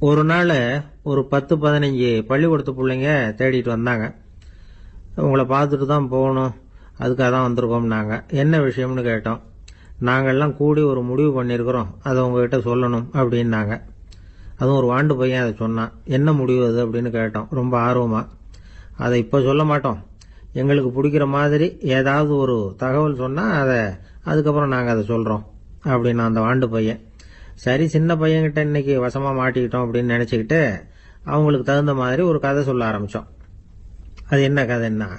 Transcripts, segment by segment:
ஒரு நாள் ஒரு 10-15 பள்ளிக்கூடத்து பிள்ளைங்க தேடிட்டு வந்தாங்க. உங்களை பார்த்துட்டு தான் போகணும், அதுக்காக தான் வந்திருக்கோம்னாங்க. என்ன விஷயம்னு கேட்டோம். நாங்கள்லாம் கூடி ஒரு முடிவு பண்ணியிருக்கிறோம், அதை உங்ககிட்ட சொல்லணும் அப்படின்னாங்க. அதுவும் ஒரு வாண்டு பையன் அதை சொன்னான். என்ன முடிவு அது அப்படின்னு கேட்டோம் ரொம்ப ஆர்வமாக. அதை இப்போ சொல்ல மாட்டோம், எங்களுக்கு பிடிக்கிற மாதிரி ஏதாவது ஒரு தகவல் சொன்னால் அதுக்கப்புறம் நாங்கள் அதை சொல்கிறோம் அப்படின்னா அந்த வாண்டு பையன். சரி, சின்ன பையன்கிட்ட இன்னைக்கு வசமாக மாட்டிக்கிட்டோம் அப்படின்னு நினச்சிக்கிட்டு அவங்களுக்கு தகுந்த மாதிரி ஒரு கதை சொல்ல ஆரம்பித்தோம். அது என்ன கதைன்னா,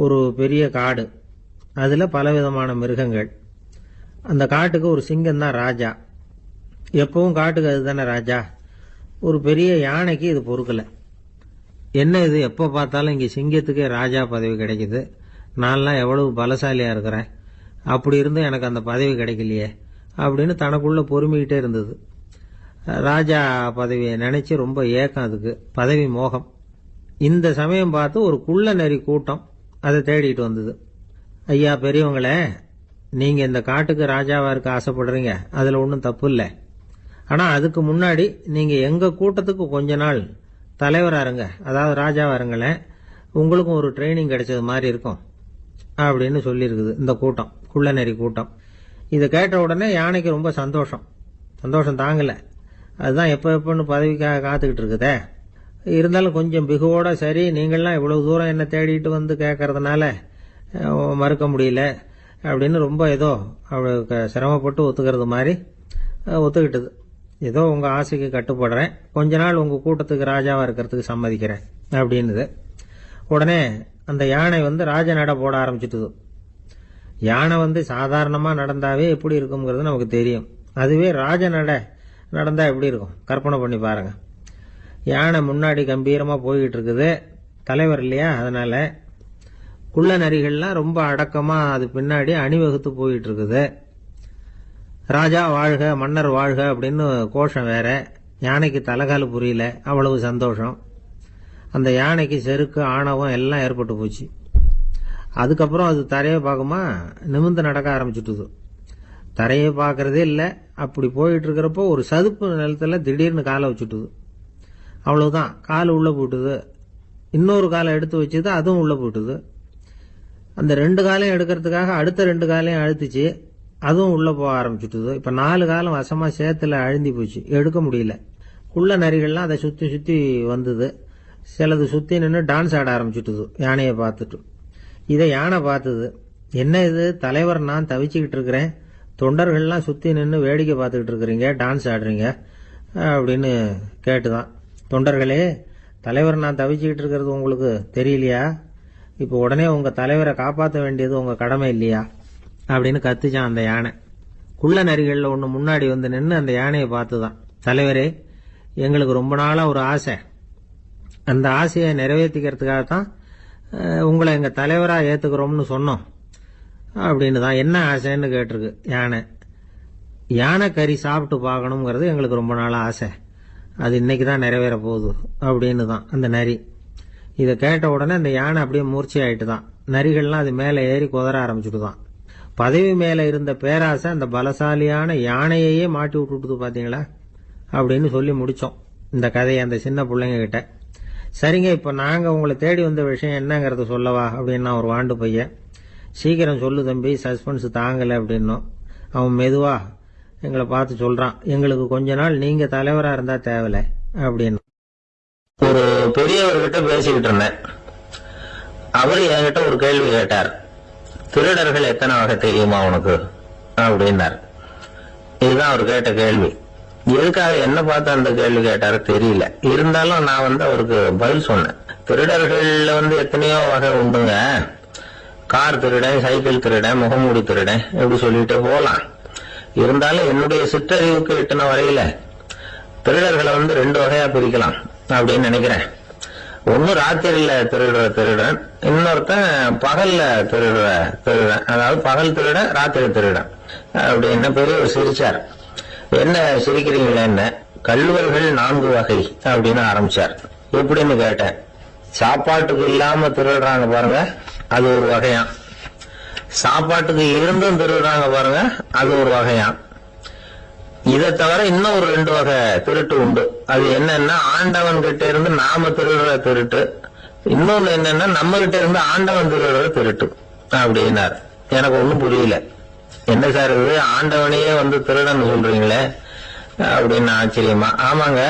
ஒரு பெரிய காடு, அதில் பலவிதமான மிருகங்கள். அந்த காட்டுக்கு ஒரு சிங்கம் தான் ராஜா. எப்பவும் காட்டுக்கு அது தானே ராஜா. ஒரு பெரிய யானைக்கு இது பொறுக்கலை. என்ன இது, எப்போ பார்த்தாலும் இங்கே சிங்கத்துக்கே ராஜா பதவி கிடைக்குது, நான்லாம் எவ்வளவு பலசாலியாக இருக்கிறேன், அப்படி இருந்தும் எனக்கு அந்த பதவி கிடைக்கலையே அப்படின்னு தனக்குள்ளே பொறுமிக்கிட்டே இருந்தது. ராஜா பதவியை நினச்சி ரொம்ப ஏக்கம், அதுக்கு பதவி மோகம். இந்த சமயம் பார்த்து ஒரு குள்ள நரி கூட்டம் அதை தேடிட்டு வந்தது. ஐயா பெரியவங்களே, நீங்கள் இந்த காட்டுக்கு ராஜாவாக இருக்க ஆசைப்படுறீங்க, அதில் ஒன்றும் தப்பு இல்லை. ஆனால் அதுக்கு முன்னாடி நீங்கள் எங்கள் கூட்டத்துக்கு கொஞ்ச நாள் தலைவராக இருங்க, அதாவது ராஜாவாக இருங்களேன், உங்களுக்கும் ஒரு ட்ரைனிங் கிடைச்சது மாதிரி இருக்கும் அப்படின்னு சொல்லியிருக்குது இந்த கூட்டம், குள்ள நரி கூட்டம். இதை கேட்ட உடனே யானைக்கு ரொம்ப சந்தோஷம் தாங்கலை. அதுதான் எப்போன்னு பதவிக்காக காத்துக்கிட்டு இருக்குதே. இருந்தாலும் கொஞ்சம் பிகுவோட, சரி நீங்கள்லாம் இவ்வளவு தூரம் என்ன தேடிட்டு வந்து கேட்கறதுனால மறுக்க முடியல அப்படின்னு ரொம்ப ஏதோ அவளுக்கு சிரமப்பட்டு ஒத்துக்கிறது மாதிரி ஒத்துக்கிட்டது. ஏதோ உங்கள் ஆசைக்கு கட்டுப்படுறேன், கொஞ்ச நாள் உங்கள் கூட்டத்துக்கு ராஜாவாக இருக்கிறதுக்கு சம்மதிக்கிறேன் அப்படின்னுது. உடனே அந்த யானை ராஜ நட போட ஆரம்பிச்சிட்டுது. யானை சாதாரணமாக நடந்தாவே எப்படி இருக்குங்கிறது நமக்கு தெரியும். அதுவே ராஜ நட நடந்தா எப்படி இருக்கும் கற்பனை பண்ணி பாருங்க. யானை முன்னாடி கம்பீரமாக போய்கிட்டு இருக்குது, தலைவர் இல்லையா, அதனால குள்ள நரிகள்லாம் ரொம்ப அடக்கமாக அது பின்னாடி அணிவகுத்து போயிட்டு இருக்குது. ராஜா வாழ்க, மன்னர் வாழ்க அப்படின்னு கோஷம் வேற. யானைக்கு தலைகால புரியல, அவ்வளவு சந்தோஷம். அந்த யானைக்கு செருக்கு, ஆணவம் எல்லாம் ஏற்பட்டு போச்சு. அதுக்கப்புறம் அது தரையை பார்க்குமா, நிமிர்ந்து நடக்க ஆரம்பிச்சுட்டுது. தரையை பார்க்கறதே இல்லை. அப்படி போயிட்டு இருக்கிறப்போ ஒரு சதுப்பு நிலத்துல திடீர்னு காலை வச்சுட்டுது. அவ்வளவுதான், கால் உள்ள போட்டுது. இன்னொரு காலை எடுத்து வச்சுது, அதுவும் உள்ள போட்டுது. அந்த 2 காலையும் எடுக்கிறதுக்காக அடுத்த 2 காலையும் அழுத்துச்சு, அதுவும் உள்ள போக ஆரம்பிச்சுட்டுது. இப்ப 4 காலம் வசமா சேத்துல அழுந்தி போச்சு, எடுக்க முடியல. குள்ள நரிகள்லாம் அதை சுத்தி சுத்தி வந்தது. சிலது சுத்தி நின்று டான்ஸ் ஆட ஆரம்பிச்சுட்டுது யானையை பார்த்துட்டு. இதை யானை பார்த்தது. என்ன இது, தலைவர் நான் தவிச்சுக்கிட்டு இருக்கிறேன், தொண்டர்கள்லாம் சுத்தி நின்று வேடிக்கை பார்த்துக்கிட்டு இருக்கிறீங்க, டான்ஸ் ஆடுறீங்க அப்படின்னு கேட்டுதான். தொண்டர்களே, தலைவர் நான் தவிச்சுக்கிட்டு இருக்கிறது உங்களுக்கு தெரியலையா? இப்போ உடனே உங்க தலைவரை காப்பாற்ற வேண்டியது உங்க கடமை இல்லையா அப்படின்னு கத்துச்சான் அந்த யானை. குள்ள நரிகளில் ஒன்று முன்னாடி நின்று அந்த யானையை பார்த்துதான், தலைவரே எங்களுக்கு ரொம்ப நாளா ஒரு ஆசை, அந்த ஆசையை நிறைவேற்றிக்கிறதுக்காகத்தான் உங்களை எங்க தலைவரா ஏத்துக்கிறோம்னு சொன்னோம் அப்படின்னு தான். என்ன ஆசைன்னு கேட்டிருக்கு யானை. யானை கறி சாப்பிட்டு பார்க்கணுங்கிறது எங்களுக்கு ரொம்ப நாளா ஆசை, அது இன்னைக்கு தான் நிறைவேற போகுது அப்படின்னு தான் அந்த நரி. இதை கேட்ட உடனே அந்த யானை அப்படியே மூர்ச்சி ஆயிட்டு தான். நரிகள்லாம் அது மேலே ஏறி குதற ஆரம்பிச்சுட்டு தான். பதவி மேல இருந்த பேராசை அந்த பலசாலியான யானையையே மாட்டி விட்டுட்டு பாத்தீங்களா அப்படின்னு சொல்லி முடிச்சோம் இந்த கதையை அந்த சின்ன பிள்ளைங்க கிட்ட. சரிங்க, இப்ப நாங்க உங்களை தேடி வந்த விஷயம் என்னங்கறத சொல்லவா அப்படின்னா ஒரு வாண்டு பையன். சீக்கிரம் சொல்லு தம்பி, சஸ்பென்ஸ் தாங்கல அப்படின்னும். அவன் மெதுவா எங்களை பார்த்து சொல்றான், எங்களுக்கு கொஞ்ச நாள் நீங்க தலைவரா இருந்தா தேவல அப்படின்னு. ஒரு பெரியவர்கிட்ட பேசிக்கிட்டு இருந்தேன். அவர் என்கிட்ட ஒரு கேள்வி கேட்டார். திருடர்கள் எத்தனை வகை தெரியுமா உனக்கு அப்படின்னார். இதுதான் அவர் கேட்ட கேள்வி. எதுக்காக என்ன பார்த்து அந்த கேள்வி கேட்டாரு தெரியல. இருந்தாலும் நான் அவருக்கு பதில் சொன்னேன். திருடர்கள்ல எத்தனையோ வகை உண்டுங்க. கார் திருடன், சைக்கிள் திருடன், முகமூடி திருடன், எப்படி சொல்லிட்டு போலாம். இருந்தாலும் என்னுடைய சிற்றறிவுக்கு எட்டின வரையில திருடர்களை 2 வகையா பிரிக்கலாம் அப்படின்னு நினைக்கிறேன். ஒன்னு ராத்திரியில திருடுற திருடன், இன்னொருத்தன் பகல்ல திருடுற திருடன். அதாவது பகல் திருடன், ராத்திரி திருடன் அப்படின்னு பெரியவர் சிரிச்சார். என்ன சிரிக்கிறீங்களா? என்ன, கள்வர்கள் 4 வகை அப்படின்னு ஆரம்பிச்சார். எப்படின்னு கேட்டேன். சாப்பாட்டுக்கு இல்லாம திருடுறாங்க பாருங்க, அது ஒரு வகையா. சாப்பாட்டுக்கு இருந்தும் திருடுறாங்க பாருங்க, அது ஒரு வகையா. இதை தவிர இன்னும் ஒரு 2 வகை திருட்டு உண்டு. அது என்னன்னா, ஆண்டவன் கிட்ட இருந்து நாம திருடுற திருட்டு, இன்னொன்னு என்னன்னா நம்ம கிட்ட இருந்து ஆண்டவன் திருடுற திருட்டு அப்படின்னார். எனக்கு ஒண்ணும் புரியல. என்ன சார் இது, ஆண்டவனையே வந்து திருடன்னு சொல்றீங்களே அப்படின்னு ஆச்சரியமா. ஆமாங்க,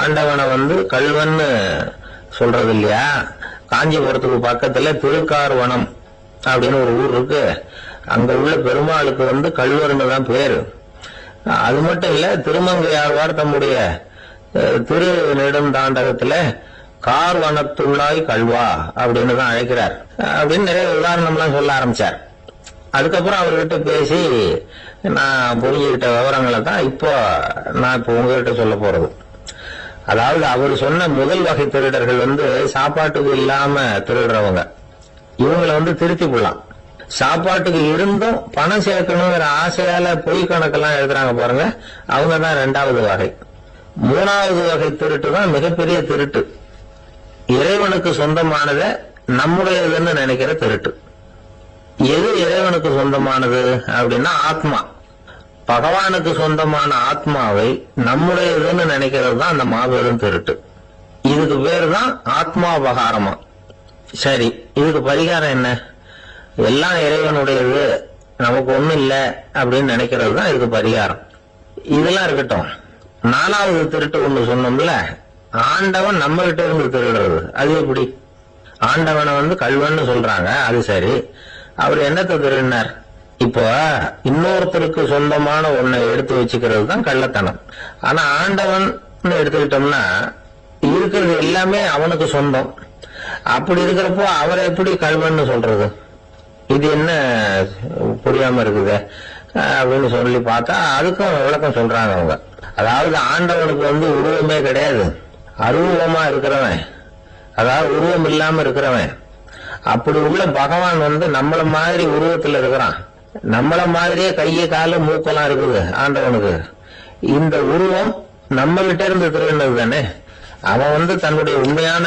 ஆண்டவனை வந்து கல்வன்னு சொல்றது இல்லையா? காஞ்சிபுரத்துக்கு பக்கத்துல திருக்கார்வனம் அப்படின்னு ஒரு ஊர் இருக்கு. அங்க உள்ள பெருமாளுக்கு வந்து கல்வர்னு தான் பேரு. அது மட்டும் இல்ல, திருமங்கையாழ்வார் தம்முடைய திரு நெடுந்தாண்டகத்துல கார்வனத்துள்ளாய் கல்வா அப்படின்னு தான் அழைக்கிறார் அப்படின்னு நிறைய உதாரணம்லாம் சொல்ல ஆரம்பிச்சார். அதுக்கப்புறம் அவர்கிட்ட பேசி நான் புரிஞ்சுக்கிட்ட விவரங்களை தான் நான் இப்போ உங்ககிட்ட சொல்ல போறது. அதாவது அவர் சொன்ன முதல் வகை திருடர்கள் வந்து சாப்பாட்டுக்கு இல்லாம திருடுறவங்க. இவங்களை வந்து திருத்தி கொள்ளலாம். சாப்பாட்டுக்கு இருந்தும் பணம் சேர்க்கணுங்கிற ஆசையால பொய் கணக்கெல்லாம் எழுதுறாங்க பாருங்க, அவங்க தான் 2வது வகை. 3வது வகை திருட்டு தான் மிகப்பெரிய திருட்டு. இறைவனுக்கு சொந்தமானதை நம்முடையதுன்னு நினைக்கிற திருட்டு. எது இறைவனுக்கு சொந்தமானது அப்படின்னா ஆத்மா. பகவானுக்கு சொந்தமான ஆத்மாவை நம்முடையதுன்னு நினைக்கிறது தான் அந்த மாபெரும் திருட்டு. இதுக்கு பேர் தான் ஆத்மாபகாரமா. சரி, இதுக்கு பரிகாரம் என்ன? எல்லாம் இறைவனுடையது, நமக்கு ஒண்ணும் இல்லை அப்படின்னு நினைக்கிறது தான் இதுக்கு பரிகாரம். இதெல்லாம் இருக்கட்டும். 4வது திருட்டு ஒண்ணு சொன்னோம்ல, ஆண்டவன் நம்ம கிட்ட இருந்து திருடுறது. அது எப்படி? ஆண்டவனை வந்து கல்வன்னு சொல்றாங்க, அது சரி. அவர் என்னத்தை திருடினார்? இப்போ இன்னொருத்தருக்கு சொந்தமான ஒன்னை எடுத்து வச்சுக்கிறது தான் கள்ளத்தனம். ஆனா ஆண்டவன் எடுத்துக்கிட்டோம்னா இருக்கிறது எல்லாமே அவனுக்கு சொந்தம். அப்படி இருக்கிறப்போ அவரை எப்படி கல்வன்னு சொல்றது? இது என்ன புரியாம இருக்குது அப்படின்னு சொல்லி பார்த்தா அதுக்கும் விளக்கம் சொல்றாங்க அவங்க. அதாவது ஆண்டவனுக்கு வந்து உருவமே கிடையாது, அருவமா இருக்கிறவன், அதாவது உருவம் இல்லாம இருக்கிறவன். அப்படி உள்ள பகவான் வந்து நம்மள மாதிரி உருவத்துல இருக்கிறான். நம்மள மாதிரியே கையை கால மூக்கெல்லாம் இருக்குது ஆண்டவனுக்கு. இந்த உருவம் நம்ம கிட்ட இருந்து திருடினது தானே. அவன் வந்து தன்னுடைய உண்மையான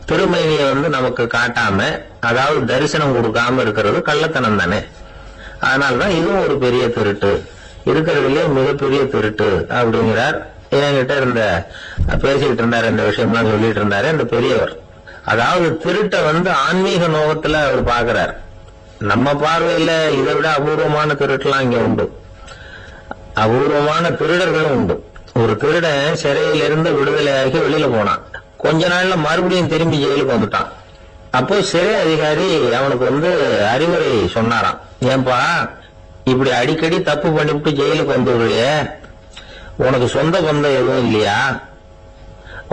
திருமையை வந்து நமக்கு காட்டாம, அதாவது தரிசனம் கொடுக்காம இருக்கிறது கள்ளத்தனம் தானே. அதனாலதான் இதுவும் ஒரு பெரிய திருட்டு, இருக்கிறதுலயே மிகப்பெரிய திருட்டு அப்படிங்கிறார். என்கிட்ட இருந்த பேசிக்கிட்டு இருந்தாரு, இந்த விஷயம்லாம் சொல்லிட்டு இருந்தாரு இந்த பெரியவர். அதாவது திருட்டை வந்து ஆன்மீக நோகத்துல அவர் பாக்குறார். நம்ம பார்வையில இதை விட அபூர்வமான திருட்டுலாம் இங்க உண்டு, அபூர்வமான திருடர்களும் உண்டு. ஒரு திருடன் சிறையிலிருந்து விடுதலையாகி வெளியில போனான். கொஞ்ச நாள்ல மறுபடியும் திரும்பி ஜெயிலுக்கு வந்துட்டான். அப்போ சிறை அதிகாரி அவனுக்கு வந்து அறிவுரை சொன்னாராம். ஏன்பா இப்படி அடிக்கடி தப்பு பண்ணிவிட்டு ஜெயிலுக்கு வந்துடுறியே, உனக்கு சொந்த பந்தம் எதுவும் இல்லையா?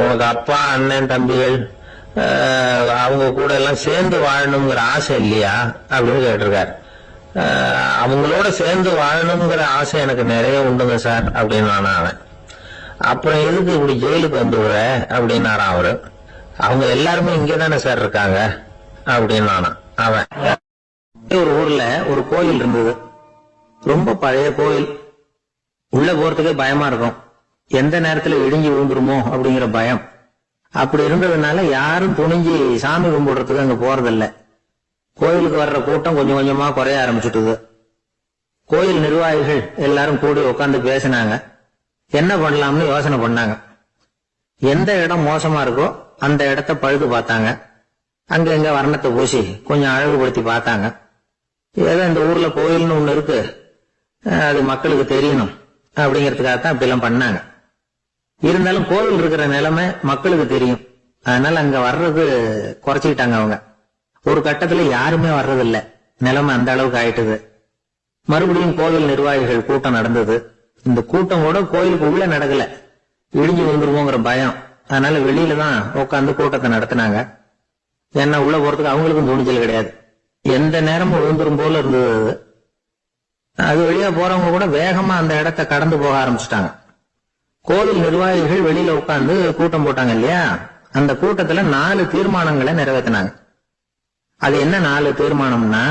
உனக்கு அப்பா அண்ணன் தம்பிகள் அவங்க கூட எல்லாம் சேர்ந்து வாழணுங்கிற ஆசை இல்லையா அப்படின்னு கேட்டிருக்காரு. அவங்களோட சேர்ந்து வாழணுங்கிற ஆசை எனக்கு நிறைய உண்டுங்க சார் அப்படின்னு அவன். அப்புறம் எதுக்கு இப்படி ஜெயிலுக்கு வந்துடுற அப்படின்னாராம் அவரு. அவங்க எல்லாருமே இங்கதானே சார் இருக்காங்க அப்படின்னு அவன். ஒரு ஊர்ல ஒரு கோயில் இருந்தது, ரொம்ப பழைய கோயில். உள்ள போறதுக்கே பயமா இருக்கும், எந்த நேரத்துல இடிஞ்சு விழுந்துருமோ அப்படிங்கிற பயம். அப்படி இருந்ததுனால யாரும் துணிஞ்சு சாமி கும்பிடுறதுக்கு அங்க போறதில்ல. கோயிலுக்கு வர்ற கூட்டம் கொஞ்சம் கொஞ்சமா குறைய ஆரம்பிச்சுட்டுது. கோயில் நிர்வாகிகள் எல்லாரும் கூடி உட்காந்து பேசினாங்க. என்ன பண்ணலாம்னு யோசனை பண்ணாங்க. எந்த இடம் மோசமா இருக்கோ அந்த இடத்த பழுது பார்த்தாங்க. அங்க எங்க வர்ணத்தை பூசி கொஞ்சம் அழகுபடுத்தி பார்த்தாங்க. ஏதோ இந்த ஊர்ல கோயில்னு ஒண்ணு இருக்கு, அது மக்களுக்கு தெரியணும் அப்படிங்கறதுக்காகத்தான் இப்படி எல்லாம் பண்ணாங்க. இருந்தாலும் கோவில் இருக்கிற நிலைமை மக்களுக்கு தெரியும், அதனால அங்க வர்றது குறைச்சிக்கிட்டாங்க அவங்க. ஒரு கட்டத்துல யாருமே வர்றதில்ல, நிலைமை அந்த அளவுக்கு ஆயிட்டுது. மறுபடியும் கோவில் நிர்வாகிகள் கூட்டம் நடந்தது. இந்த கூட்டம் கூட கோயிலுக்கு உள்ள நடக்கல, இடிஞ்சு விழுந்துருவோங்கிற பயம். அதனால வெளியில தான் உட்காந்து கூட்டத்தை நடத்தினாங்க. ஏன்னா உள்ள போறதுக்கு அவங்களுக்கும் துணிச்சல் கிடையாது, எந்த நேரமும் விழுந்துரும் போல இருந்தது. அது வழியா போறவங்க கூட வேகமா அந்த இடத்தை கடந்து போக ஆரம்பிச்சுட்டாங்க. கோவில் நிர்வாகிகள் வெளியில உட்கார்ந்து கூட்டம் போட்டாங்க இல்லையா, அந்த கூட்டத்துல 4 தீர்மானங்களை நிறைவேற்றினாங்க. அது என்ன 4 தீர்மானம்னா,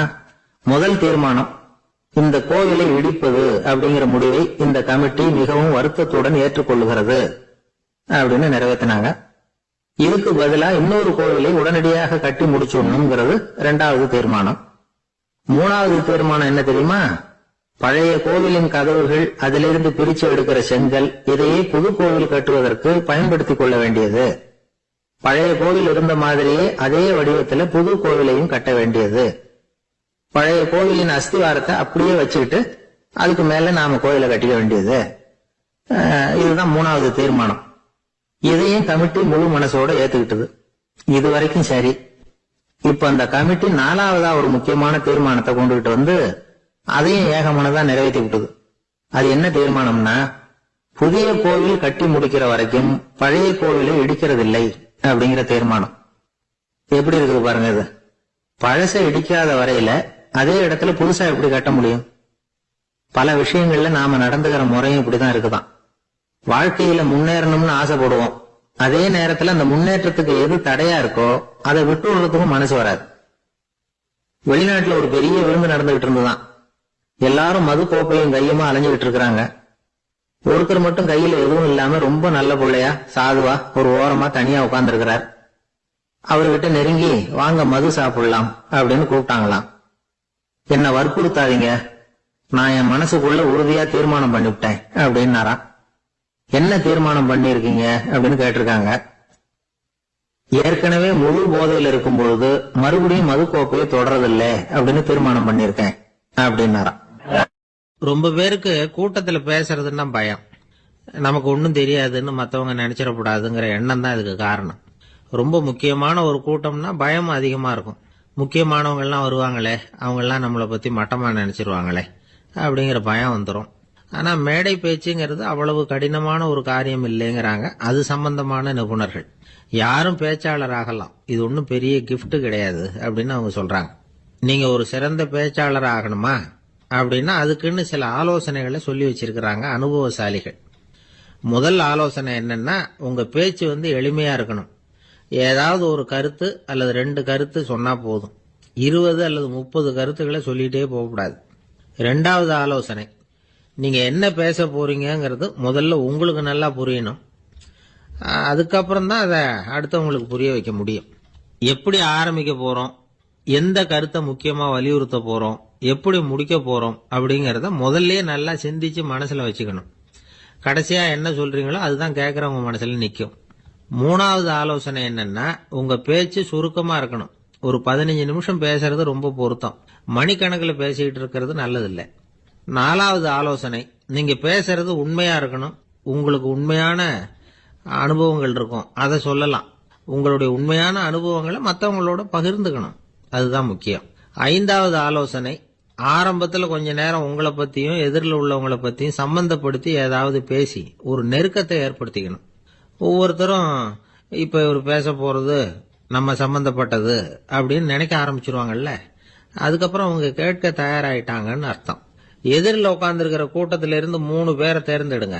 முதல் தீர்மானம், இந்த கோவிலை இடிப்பது அப்படிங்கிற முடிவை இந்த கமிட்டி மிகவும் வருத்தத்துடன் ஏற்றுக்கொள்ளுகிறது அப்படின்னு நிறைவேற்றினாங்க. இதுக்கு பதிலா இன்னொரு கோவிலை உடனடியாக கட்டி முடிச்சுடணுங்கிறது 2வது தீர்மானம். 3வது தீர்மானம் என்ன தெரியுமா, பழைய கோவிலின் கதவுகள், அதிலிருந்து பிரிச்சு எடுக்கிற செங்கல், இதையே புது கோவில் கட்டுவதற்கு பயன்படுத்திக் கொள்ள வேண்டியது. பழைய கோவில் இருந்த மாதிரியே அதே வடிவத்துல புது கோவிலையும் கட்ட வேண்டியது. பழைய கோவிலின் அஸ்திவாரத்தை அப்படியே வச்சுக்கிட்டு அதுக்கு மேல நாம கோயிலை கட்டிக்க வேண்டியது. இதுதான் 3வது தீர்மானம். இதையும் கமிட்டி முழு மனசோட ஏத்துக்கிட்டது. இது வரைக்கும் சரி. இப்ப அந்த கமிட்டி 4வதா ஒரு முக்கியமான தீர்மானத்தை கொண்டுகிட்டு வந்து அதையும் ஏகமனதா நிறைவேற்றி விட்டது. அது என்ன தீர்மானம்னா, புதிய கோவில் கட்டி முடிக்கிற வரைக்கும் பழைய கோவிலை இடிக்கிறதில்லை அப்படிங்கிற தீர்மானம். எப்படி இருக்குது பாருங்க. இது பழசை இடிக்காத வரையில அதே இடத்துல புதுசா எப்படி கட்ட முடியும்? பல விஷயங்கள்ல நாம நடந்துகிற முறையும் இப்படிதான் இருக்குதான். வாழ்க்கையில முன்னேறணும்னு ஆசைப்படுவோம். அதே நேரத்துல அந்த முன்னேற்றத்துக்கு எது தடையா இருக்கோ அதை விட்டு விடுறதுக்கும் மனசு வராது. வெளிநாட்டுல ஒரு பெரிய விருந்து நடந்துகிட்டு இருந்துதான். எல்லாரும் மது கோப்பையும் கையுமா அலைஞ்சுகிட்டு இருக்கிறாங்க. ஒருத்தர் மட்டும் கையில எதுவும் இல்லாம ரொம்ப நல்ல பிள்ளையா சாதுவா ஒரு ஓரமா தனியா உட்கார்ந்து இருக்கிறார். அவர்கிட்ட நெருங்கி வாங்க மது சாப்பிடலாம் அப்படின்னு கூப்பிட்டாங்களாம். என்ன வற்புறுத்தாதீங்க, நான் என் மனசுக்குள்ள உறுதியா தீர்மானம் பண்ணிவிட்டேன் அப்படின்னாராம். என்ன தீர்மானம் பண்ணிருக்கீங்க அப்படின்னு கேட்டிருக்காங்க. ஏற்கனவே முழு போதையில் இருக்கும் பொழுது மறுபடியும் மது கோப்பையை தொடரதில்லை அப்படின்னு தீர்மானம் பண்ணிருக்கேன் அப்படின்னாராம். ரொம்ப பேருக்கு கூட்டத்துல பேசுறதுன்னா பயம். நமக்கு ஒன்னும் தெரியாதுன்னு மத்தவங்க நினைச்சிடக்கூடாதுங்கிற எண்ணம் தான் இதுக்கு காரணம். ரொம்ப முக்கியமான ஒரு கூட்டம்னா பயம் அதிகமா இருக்கும். முக்கியமானவங்க எல்லாம் வருவாங்களே, அவங்க எல்லாம் நம்மளை பத்தி மட்டமா நினைச்சிருவாங்களே அப்படிங்கிற பயம் வந்துடும். ஆனா மேடை பேச்சுங்கிறது அவ்வளவு கடினமான ஒரு காரியம் இல்லைங்கிறாங்க அது சம்பந்தமான நிபுணர்கள். யாரும் பேச்சாளர் ஆகலாம், இது ஒன்னும் பெரிய கிஃப்ட் கிடையாது அப்படின்னு அவங்க சொல்றாங்க. நீங்க ஒரு சிறந்த பேச்சாளர் ஆகணுமா அப்படின்னா அதுக்குன்னு சில ஆலோசனைகளை சொல்லி வச்சிருக்கிறாங்க அனுபவசாலிகள். முதல் ஆலோசனை என்னன்னா, உங்க பேச்சு எளிமையா இருக்கணும். ஏதாவது ஒரு கருத்து அல்லது 2 கருத்து சொன்னா போதும். 20 அல்லது 30 கருத்துக்களை சொல்லிட்டே போகக்கூடாது. 2வது ஆலோசனை, நீங்க என்ன பேச போறீங்கிறது முதல்ல உங்களுக்கு நல்லா புரியணும். அதுக்கப்புறம் தான் அதை அடுத்தவங்களுக்கு புரிய வைக்க முடியும். எப்படி ஆரம்பிக்க போறோம், எந்த கருத்தை முக்கியமா வலியுறுத்த போறோம், எப்படி முடிக்க போறோம் அப்படிங்கறத முதல்லயே நல்லா சிந்திச்சு மனசுல வச்சுக்கணும். கடைசியா என்ன சொல்றீங்களோ அதுதான் கேட்கறவங்க மனசுல நிக்கும். 3வது ஆலோசனை என்னன்னா, உங்க பேச்சு சுருக்கமா இருக்கணும். ஒரு 15 நிமிஷம் பேசுறது ரொம்ப பொருத்தம். மணிக்கணக்கில் பேசிக்கிட்டு இருக்கிறது நல்லதில்லை. 4வது ஆலோசனை, நீங்க பேசுறது உண்மையா இருக்கணும். உங்களுக்கு உண்மையான அனுபவங்கள் இருக்கும், அதை சொல்லலாம். உங்களுடைய உண்மையான அனுபவங்களை மற்றவங்களோட பகிர்ந்துக்கணும், அதுதான் முக்கியம். 5வது ஆலோசனை, ஆரம்பத்துல கொஞ்ச நேரம் உங்களை பத்தியும் எதிரில் உள்ளவங்களை பத்தியும் சம்பந்தப்படுத்தி ஏதாவது பேசி ஒரு நெருக்கத்தை ஏற்படுத்திக்கணும். ஒவ்வொருத்தரும் இப்ப இவர் பேச போறது நம்ம சம்பந்தப்பட்டது அப்படின்னு நினைக்க ஆரம்பிச்சிருவாங்கல்ல, அதுக்கப்புறம் அவங்க கேட்க தயாராயிட்டாங்கன்னு அர்த்தம். எதிரில் உட்கார்ந்துருக்கிற கூட்டத்தில இருந்து 3 பேரை தேர்ந்தெடுங்க.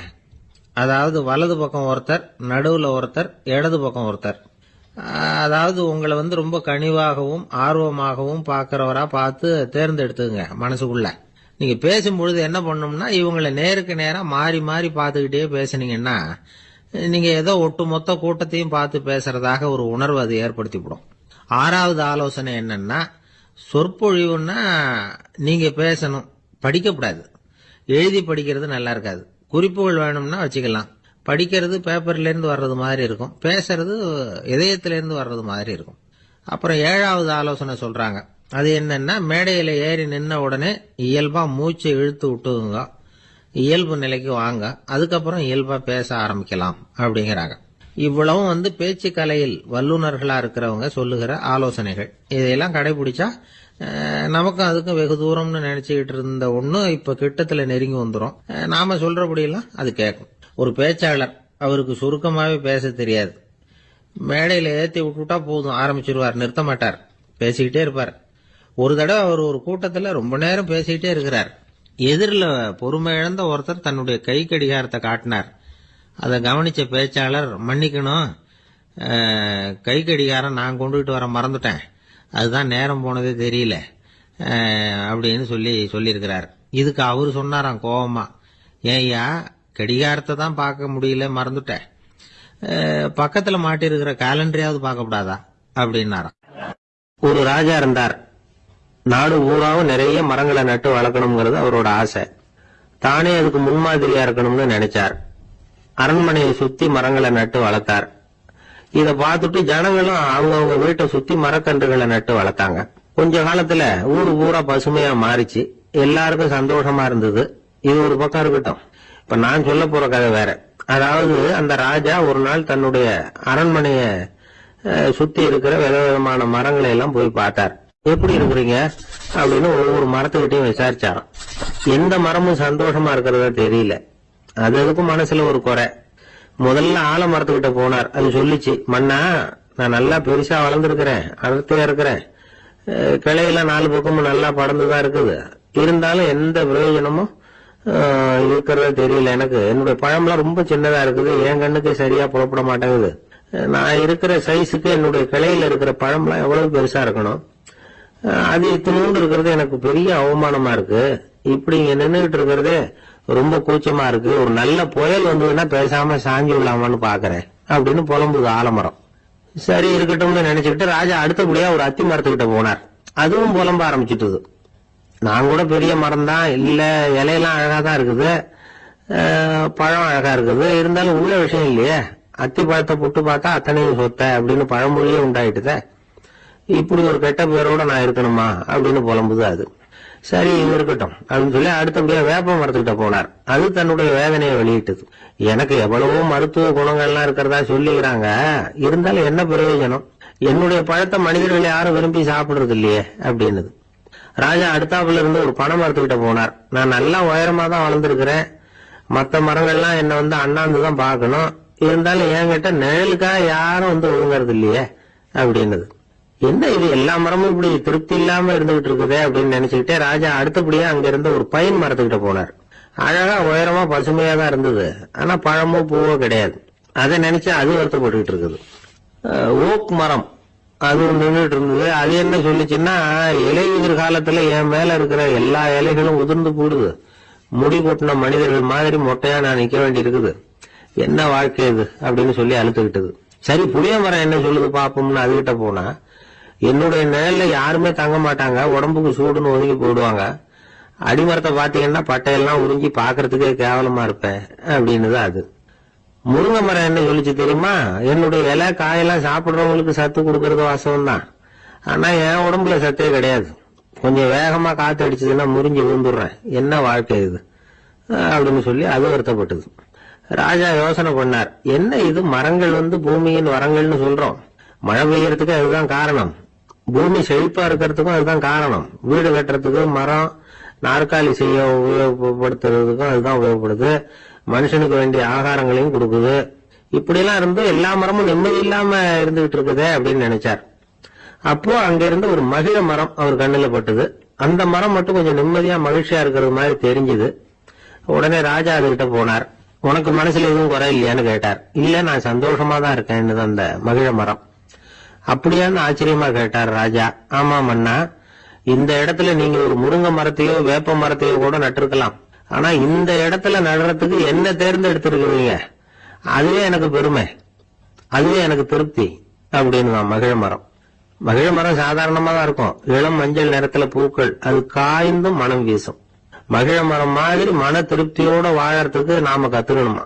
அதாவது வலது பக்கம் ஒருத்தர், நடுவுல ஒருத்தர், இடது பக்கம் ஒருத்தர். அதாவது உங்களை ரொம்ப கனிவாகவும் ஆர்வமாகவும் பார்க்கிறவரா பார்த்து தேர்ந்தெடுத்துங்க மனசுக்குள்ள. நீங்க பேசும்பொழுது என்ன பண்ணணும்னா, இவங்களை நேருக்கு நேரா மாறி மாறி பார்த்துக்கிட்டே பேசுனீங்கன்னா நீங்க ஏதோ ஒட்டுமொத்த கூட்டத்தையும் பார்த்து பேசுறதாக ஒரு உணர்வு அது ஏற்படுத்திவிடும். 6வது ஆலோசனை என்னன்னா, சொற்பொழிவுன்னா நீங்க பேசணும், படிக்கக்கூடாது. எழுதி படிக்கிறது நல்லா இருக்காது. குறிப்புகள் வேணும்னா வச்சுக்கலாம். படிக்கிறது பேப்பர்ல இருந்து வர்றது மாதிரி இருக்கும், பேசுறது இதயத்திலிருந்து வர்றது மாதிரி இருக்கும். அப்புறம் 7வது ஆலோசனை சொல்றாங்க. அது என்னன்னா, மேடையில ஏறி நின்ன உடனே இயல்பா மூச்சை இழுத்து விட்டுங்க, இயல்பு நிலைக்கு வாங்க, அதுக்கப்புறம் இயல்பா பேச ஆரம்பிக்கலாம் அப்படிங்கிறாங்க. இவ்வளவும் பேச்சு கலையில் வல்லுநர்களா இருக்கிறவங்க சொல்லுகிற ஆலோசனைகள். இதையெல்லாம் கடைபிடிச்சா நமக்கும் அதுக்கும் வெகு தூரம்னு நினைச்சுக்கிட்டு இருந்த ஒண்ணு இப்ப கிட்டத்துல நெருங்கி வந்துடும். நாம சொல்றபடியெல்லாம் அது கேட்கும். ஒரு பேச்சாளர், அவருக்கு சுருக்கமாவே பேச தெரியாது. மேடையில ஏத்தி விட்டுட்டா போதும், ஆரம்பிச்சிருவார், நிறுத்த மாட்டார், பேசிக்கிட்டே இருப்பார். ஒரு தடவை அவர் ஒரு கூட்டத்துல ரொம்ப நேரம் பேசிக்கிட்டே இருக்கிறார். எதிரில் பொறுமை இழந்த ஒருத்தர் தன்னுடைய கை கடிகாரத்தை காட்டினார். அதை கவனிச்ச பேச்சாளர், மன்னிக்கணும், கை கடிகாரம் நான் கொண்டுகிட்டு வர மறந்துட்டேன், அதுதான் நேரம் போனதே தெரியல அப்படின்னு சொல்லியிருக்கிறார். இதுக்கு அவரு சொன்னாராம் கோவமா, ஏய்யா கடிகாரத்தை தான் பார்க்க முடியல, மறந்துட்டேன், பக்கத்துல மாட்டிருக்கிற கேலண்டரையாவது பார்க்க கூடாதா அப்படின்னாராம். ஒரு ராஜா இருந்தார். நாடு ஊராவும் நிறைய மரங்களை நட்டு வளர்க்கணுங்கிறது அவரோட ஆசை. தானே அதுக்கு முன்மாதிரியா இருக்கணும்னு நினைச்சார். அரண்மனையை சுத்தி மரங்களை நட்டு வளர்த்தார். இத பார்த்துட்டு ஜனங்களும் அவங்கவுங்க வீட்டை சுத்தி மரக்கன்றுகளை நட்டு வளர்த்தாங்க. கொஞ்ச காலத்துல ஊரு பூரா பசுமையா மாறிச்சு. எல்லாருக்கும் சந்தோஷமா இருந்தது. இது ஒரு பக்கம் இருக்கட்டும். இப்ப நான் சொல்ல போற கதை வேற. அதாவது அந்த ராஜா ஒரு நாள் தன்னுடைய அரண்மனைய சுத்தி இருக்கிற விதவிதமான மரங்களை எல்லாம் போய் பார்த்தார். எப்படி இருக்கிறீங்க அப்படின்னு ஒவ்வொரு மரத்துக்கிட்டையும் விசாரிச்சாராம். எந்த மரமும் சந்தோஷமா இருக்கிறதா தெரியல. அதுக்கும் மனசுல ஒரு குறை. முதல்ல ஆலமரத்துக்கிட்ட போனார். அது சொல்லிச்சு, மண்ணா நான் நல்லா பெருசா வளர்ந்துருக்கிறேன், அடர்த்தியா இருக்கிறேன், கிளையெல்லாம் 4 பக்கமும் நல்லா படர்ந்துதான் இருக்குது, இருந்தாலும் எந்த பிரயோஜனமும் இருக்கிறதா தெரியல எனக்கு. என்னுடைய பழம்லாம் ரொம்ப சின்னதா இருக்குது, என் கண்ணுக்கு சரியா புறப்பட மாட்டேங்குது. நான் இருக்கிற சைஸுக்கு என்னுடைய கிளையில இருக்கிற பழம்லாம் எவ்வளவு பெருசா இருக்கணும், அது இத்தினோண்டு இருக்கிறது எனக்கு பெரிய அவமானமா இருக்கு. இப்படி இங்க நின்றுகிட்டு இருக்கிறதே ரொம்ப கூச்சமா இருக்கு. ஒரு நல்ல புயல் வந்ததுன்னா பேசாம சாஞ்சி விடலாமான்னு பாக்குறேன் அப்படின்னு புலம்புது ஆலமரம். சரி இருக்கட்டும்னு நினைச்சுக்கிட்டு ராஜா அடுத்தபடியா ஒரு அத்தி மரத்துக்கிட்ட போனார். அதுவும் புலம்ப ஆரம்பிச்சுட்டுது. நான் கூட பெரிய மரம் தான், இல்ல இலையெல்லாம் அழகா தான் இருக்குது, பழம் அழகா இருக்குது, இருந்தாலும் உள்ள விஷயம் இல்லையே, அத்தி பழத்தை புட்டு பார்த்தா அத்தனையும் சொத்த அப்படின்னு பழமொழியே உண்டாயிட்டுத. இப்படி ஒரு கெட்ட பேரோட நான் இருக்கணுமா அப்படின்னு புலம்புது அது. சரி இருக்கட்டும் அப்படின்னு சொல்லி அடுத்தபடியா வேப்ப மரத்துக்கிட்ட போனார். அது தன்னுடைய வேதனையை வெளியிட்டது. எனக்கு எவ்வளவோ மருத்துவ குணங்கள்லாம் இருக்கிறதா சொல்லிக்கிறாங்க, இருந்தாலும் என்ன பிரயோஜனம், என்னுடைய பழத்தை மனிதர்கள் யாரும் விரும்பி சாப்பிடுறது இல்லையே அப்படின்னுது. ராஜா அடுத்தாப்புல இருந்து ஒரு பனை மரத்துக்கிட்ட போனார். நான் நல்லா உயரமா தான் வளர்ந்துருக்கிறேன், மற்ற மரங்கள்லாம் என்ன வந்து அண்ணாந்துதான் பாக்கணும், இருந்தாலும் என்கிட்ட நிழலுக்காக யாரும் வந்து ஒழுங்குறது இல்லையே அப்படின்னுது. என்ன இது எல்லா மரமும் இப்படி திருப்தி இல்லாம இருந்துகிட்டு இருக்குதே அப்படின்னு நினைச்சுக்கிட்டே ராஜா அடுத்தபடியா அங்க இருந்த ஒரு பைன் மரத்துக்கிட்ட போனார். அழகா உயரமா பசுமையா தான் இருந்தது, ஆனா பழமோ பூவோ கிடையாது. அதை நினைச்சு அது வருத்தப்பட்டுக்கிட்டு இருக்குது. ஓக் மரம் அது நின்றுட்டு இருந்தது. அது என்ன சொல்லிச்சுன்னா, இலையுதிர் காலத்துல என் மேல இருக்கிற எல்லா இலைகளும் உதிர்ந்து போடுது, முடி கொட்டின மனிதர்கள் மாதிரி மொட்டையா நான் நிக்க வேண்டி இருக்குது, என்ன வாழ்க்கை இது அப்படின்னு சொல்லி அழுத்துக்கிட்டது. சரி புளிய மரம் என்ன சொல்லுது பாப்போம்னு அதுகிட்ட போனா, என்னுடைய நிழல்ல யாருமே தங்க மாட்டாங்க, உடம்புக்கு சூடுன்னு ஒதுங்கி போயிடுவாங்க, அடிமரத்தை பாத்தீங்கன்னா பட்டையெல்லாம் உறிஞ்சி பாக்குறதுக்கே கேவலமா இருப்பேன் அப்படின்னுதான் அது. முருங்கை மரம் என்ன சொல்லிச்சு தெரியுமா, என்னுடைய இலை காயெல்லாம் சாப்பிடுறவங்களுக்கு சத்து கொடுக்கறது வாசம் தான், ஆனா என் உடம்புல சத்தே கிடையாது, கொஞ்சம் வேகமா காத்து அடிச்சதுன்னா முறிஞ்சு விழுந்துடுறேன், என்ன வாழ்க்கை இது அப்படின்னு சொல்லி அது வருத்தப்பட்டது. ராஜா யோசனை பண்ணார், என்ன இது மரங்கள் வந்து பூமியின் வரங்கள்னு சொல்றோம், மழை பெய்யறதுக்கு அதுதான் காரணம், பூமி செழிப்பா இருக்கிறதுக்கும் அதுதான் காரணம், வீடு கட்டுறதுக்கு மரம், நாற்காலி செய்ய உபயோகப்படுத்துறதுக்கும் அதுதான் உபயோகப்படுது, மனுஷனுக்கு வேண்டிய ஆகாரங்களையும் கொடுக்குது, இப்படி எல்லாம் இருந்து எல்லா மரமும் நிம்மதி இல்லாம இருந்துகிட்டு இருக்குதே அப்படின்னு நினைச்சார். அப்போ அங்க இருந்து ஒரு மகிழ மரம் அவர் கண்ணுல பட்டது. அந்த மரம் மட்டும் கொஞ்சம் நிம்மதியா மகிழ்ச்சியா இருக்கிறது மாதிரி தெரிஞ்சுது. உடனே ராஜா அதுகிட்ட போனார். உனக்கு மனசுல எதுவும் குறை இல்லையான்னு கேட்டார். இல்ல நான் சந்தோஷமா தான் இருக்கேன்னு அந்த மகிழ மரம். அப்படியான்னு ஆச்சரியமா கேட்டார் ராஜா. ஆமா மன்னா, இந்த இடத்துல நீங்க ஒரு முருங்கை மரத்தையோ வேப்ப மரத்தையோ கூட நட்டிருக்கலாம், ஆனா இந்த இடத்துல நடுறதுக்கு என்ன தேர்ந்தெடுத்திருக்கிறீங்க, அதுவே எனக்கு பெருமை, அதுவே எனக்கு திருப்தி அப்படின்னு மகிழ மரம். மகிழ மரம் சாதாரணமா தான் இருக்கும், இளம் மஞ்சள் நிறத்துல பூக்கள், அது காய்ந்தும் மனம் வீசும். மகிழ மரம் மாதிரி மன திருப்தியோட வாழறதுக்கு நாம கத்துக்கணுமா.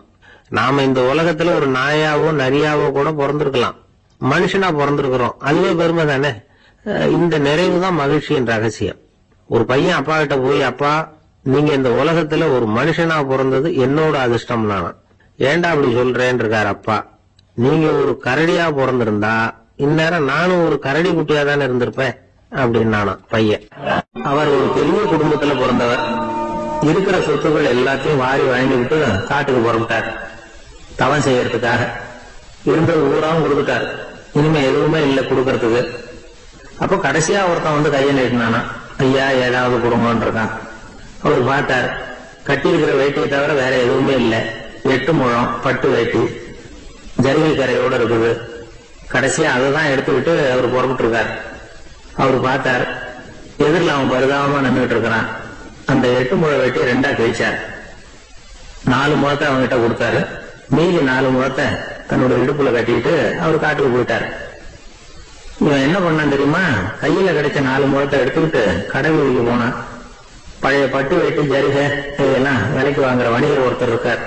நாம இந்த உலகத்துல ஒரு நாயாவோ நரியாவோ கூட பிறந்திருக்கலாம், மனுஷனா பிறந்திருக்கிறோம், அதுவே பெருமை தானே. இந்த நிறைவுதான் மகிழ்ச்சியின் ரகசியம். ஒரு பையன் அப்பா கிட்ட போய், அப்பா நீங்க இந்த உலகத்துல ஒரு மனுஷனா பிறந்தது என்னோட அதிர்ஷ்டம் நானா. ஏண்டா அப்படி சொல்றேன்னு இருக்காரு அப்பா. நீங்க ஒரு கரடியா பிறந்திருந்தா இந்நேரம் நானும் ஒரு கரடி குட்டியா தானே இருந்திருப்பேன் அப்படின்னு நானா பையன். அவர் ஒரு பெரிய குடும்பத்துல பிறந்தவர். இருக்கிற சொத்துக்கள் எல்லாத்தையும் வாரி வாங்கிவிட்டு காட்டுக்கு புறப்பட்டார் தவம் செய்யறதுக்காக. இருந்தது ஊராவும் கொடுத்துட்டார், இனிமே எதுவுமே இல்லை கொடுக்கறதுக்கு. அப்போ கடைசியா ஒருத்தன் வந்து கையை நீட்டினானா, ஐயா ஏதாவது கொடுங்கன்னு இருக்கான். அவர் பார்த்தார், கட்டி இருக்கிற வேட்டியை தவிர வேற எதுவுமே இல்லை, 8 முழம் பட்டு வேட்டி ஜரிகை கரையோட இருக்குது. கடைசியா அதை தான் எடுத்துக்கிட்டு அவர் புறப்பட்டு இருக்கார். அவர் பார்த்தார், எதிரில் அவன் பரிதாபமா நின்றுட்டு இருக்கிறான். அந்த 8 முழ வேட்டி 2ஆ கிழிச்சார். 4 முழத்தை அவன்கிட்ட கொடுத்தாரு, மீதி 4 முழத்தை தன்னோட இடுப்புல கட்டிட்டு அவர் காட்டுக்கு போயிட்டாரு. இவன் என்ன பண்ணான் தெரியுமா? கையில கிடைச்ச 4 முழத்தை எடுத்துக்கிட்டு கடை வீதிக்கு போனான். பழைய பட்டு வெட்டி ஜரிகை இதெல்லாம் விலைக்கு வாங்குற வணிகர் ஒருத்தர் இருக்கார்.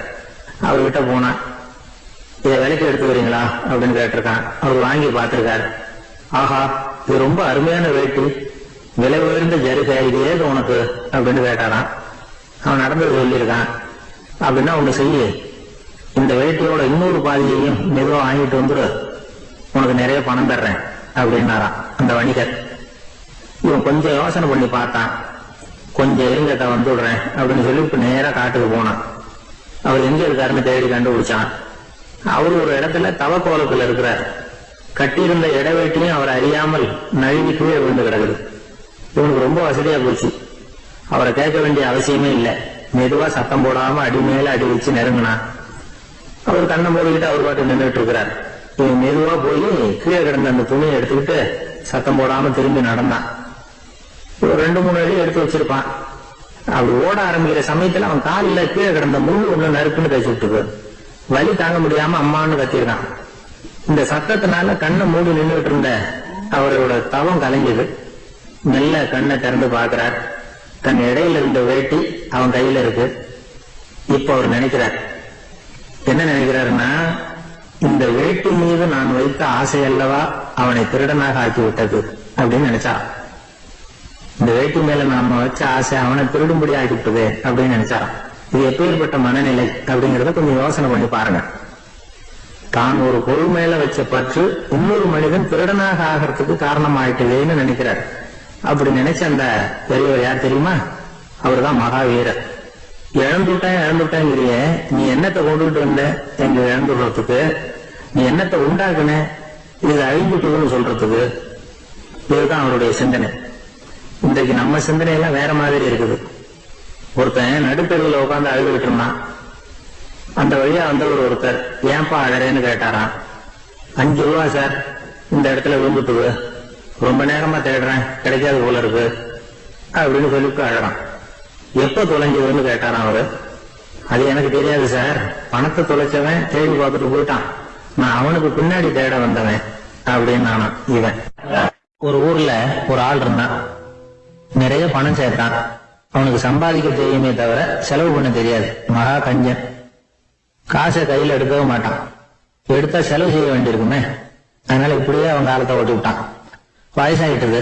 அவர்கிட்ட போனான். இதை விலைக்கு எடுத்துக்கிறீங்களா அப்படின்னு கேட்டிருக்கான். அவர் வாங்கி பார்த்திருக்காரு. ஆஹா, இது ரொம்ப அருமையான வேட்டி, விலை உயர்ந்த ஜரிகை, இது ஏது உனக்கு அப்படின்னு கேட்டாரான். அவன் நடந்தது சொல்லியிருக்கான். அப்படின்னா ஒண்ணு செய்ய, இந்த வேட்டியோட இன்னொரு பாதியையும் மெதுவா வாங்கிட்டு வந்துரு, உனக்கு நிறைய பணம் தர்றேன் அப்படின்னாராம் அந்த வணிகர். இவன் கொஞ்சம் யோசனை பண்ணி பார்த்தான். கொஞ்சம் இருங்கட்ட வந்துடுறேன் அப்படின்னு சொல்லி இப்ப நேரா காட்டுக்கு போனான். அவர் எங்க இருக்காருன்னு தேடி கண்டுபிடிச்சான். அவரு ஒரு இடத்துல தவக்கோலத்துல இருக்கிறார். கட்டியிருந்த இடவேட்டியும் அவர் அறியாமல் நழுவி கீழே விழுந்து கிடக்குது. இவனுக்கு ரொம்ப வசதியா போச்சு. அவரை கேட்க வேண்டிய அவசியமே இல்லை. மெதுவா சத்தம் போடாம அடி மேல அடி வச்சு நெருங்கினான். அவர் கண்ணை மூடிக்கிட்டு அவர் பாட்டு நின்றுட்டு இருக்கிறார். இவன் மெதுவா போய் கீழே கிடந்த அந்த துணியை எடுத்துக்கிட்டு சத்தம் போடாம திரும்பி நடந்தான். ஒரு 2-3 அடி எடுத்து வச்சிருப்பான். அப்படி ஓட ஆரம்பிக்கிற சமயத்துல அவன் காலில் கீழே கிடந்த முள் ஒண்ணு நறுக்குன்னு கழிச்சு விட்டுது. வலி தாங்க முடியாம அம்மான்னு கத்திருக்கான். இந்த சத்தத்தினால கண்ணை மூடி நின்றுட்டு இருந்த அவரோட தவம் கலைஞ்சது. மெல்ல கண்ணை திறந்து பார்க்கிறார். தன் இடையில இருந்த வேட்டி அவன் கையில இருக்கு. இப்ப அவர் நினைக்கிறார், என்ன நினைக்கிறாருன்னா, இந்த வேட்டி மீது நான் வைத்த ஆசை அல்லவா அவனை திருடனாக ஆக்கி விட்டது அப்படின்னு நினைச்சா. இந்த வேட்டி மேல நாம வச்ச ஆசை அவனை திருடும்படி ஆக்கிவிட்டது அப்படின்னு நினைச்சாராம். இது எப்பேற்பட்ட மனநிலை அப்படிங்கறத கொஞ்சம் யோசனை பண்ணி பாருங்க. தான் ஒரு பொருள் மேல வச்ச பற்று இன்னொரு மனிதன் திருடனாக ஆகிறதுக்கு காரணம் ஆயிட்டதேன்னு நினைக்கிறார். அப்படி நினைச்ச அந்த பெரியவர் யார் தெரியுமா? அவர் தான் மகாவீரர். இழந்துட்டேங்கிறிய, நீ என்னத்தை கொண்டுகிட்டு வந்த எங்க இழந்துடுறதுக்கு? நீ என்னத்தை உண்டாக்குன இது அழிஞ்சுட்டுன்னு சொல்றதுக்கு? இதுதான் அவருடைய சிந்தனை. இன்றைக்கு நம்ம சிந்தனை எல்லாம் வேற மாதிரி இருக்குது. ஒருத்தன் நடுத்தெருவில் உட்காந்து அழுதுகிட்டு இருந்தான். அந்த வழியா வந்தவர் ஒருத்தர், ஏன்பா அழறேன்னு கேட்டாராம். 5 ரூபா சார், இந்த இடத்துல விழுந்துட்டு ரொம்ப நேரமா தேடுறேன், கிடைக்காது போல இருக்கு அப்படின்னு சொல்லிட்டு அழறான். எப்ப தொலைஞ்சதுன்னு கேட்டாராம் அவரு. அது எனக்கு தெரியாது சார், பணத்தை தொலைச்சவன் தேடி பார்த்துட்டு போயிட்டான், நான் அவனுக்கு பின்னாடி தேட வந்தவன் அப்படின்னு நானும். இவன் ஒரு ஊர்ல ஒரு ஆள் இருந்தான். நிறைய பணம் சேர்த்தான். அவனுக்கு சம்பாதிக்க தெரியுமே தவிர செலவு பண்ண தெரியாது. மகா கஞ்சன். காசை கையில எடுக்கவும் மாட்டான். எடுத்தா செலவு செய்ய வேண்டியிருக்குமே. அதனால இப்படியே அவன் காலத்தை ஓட்டி விட்டான். வயசாயிட்டது.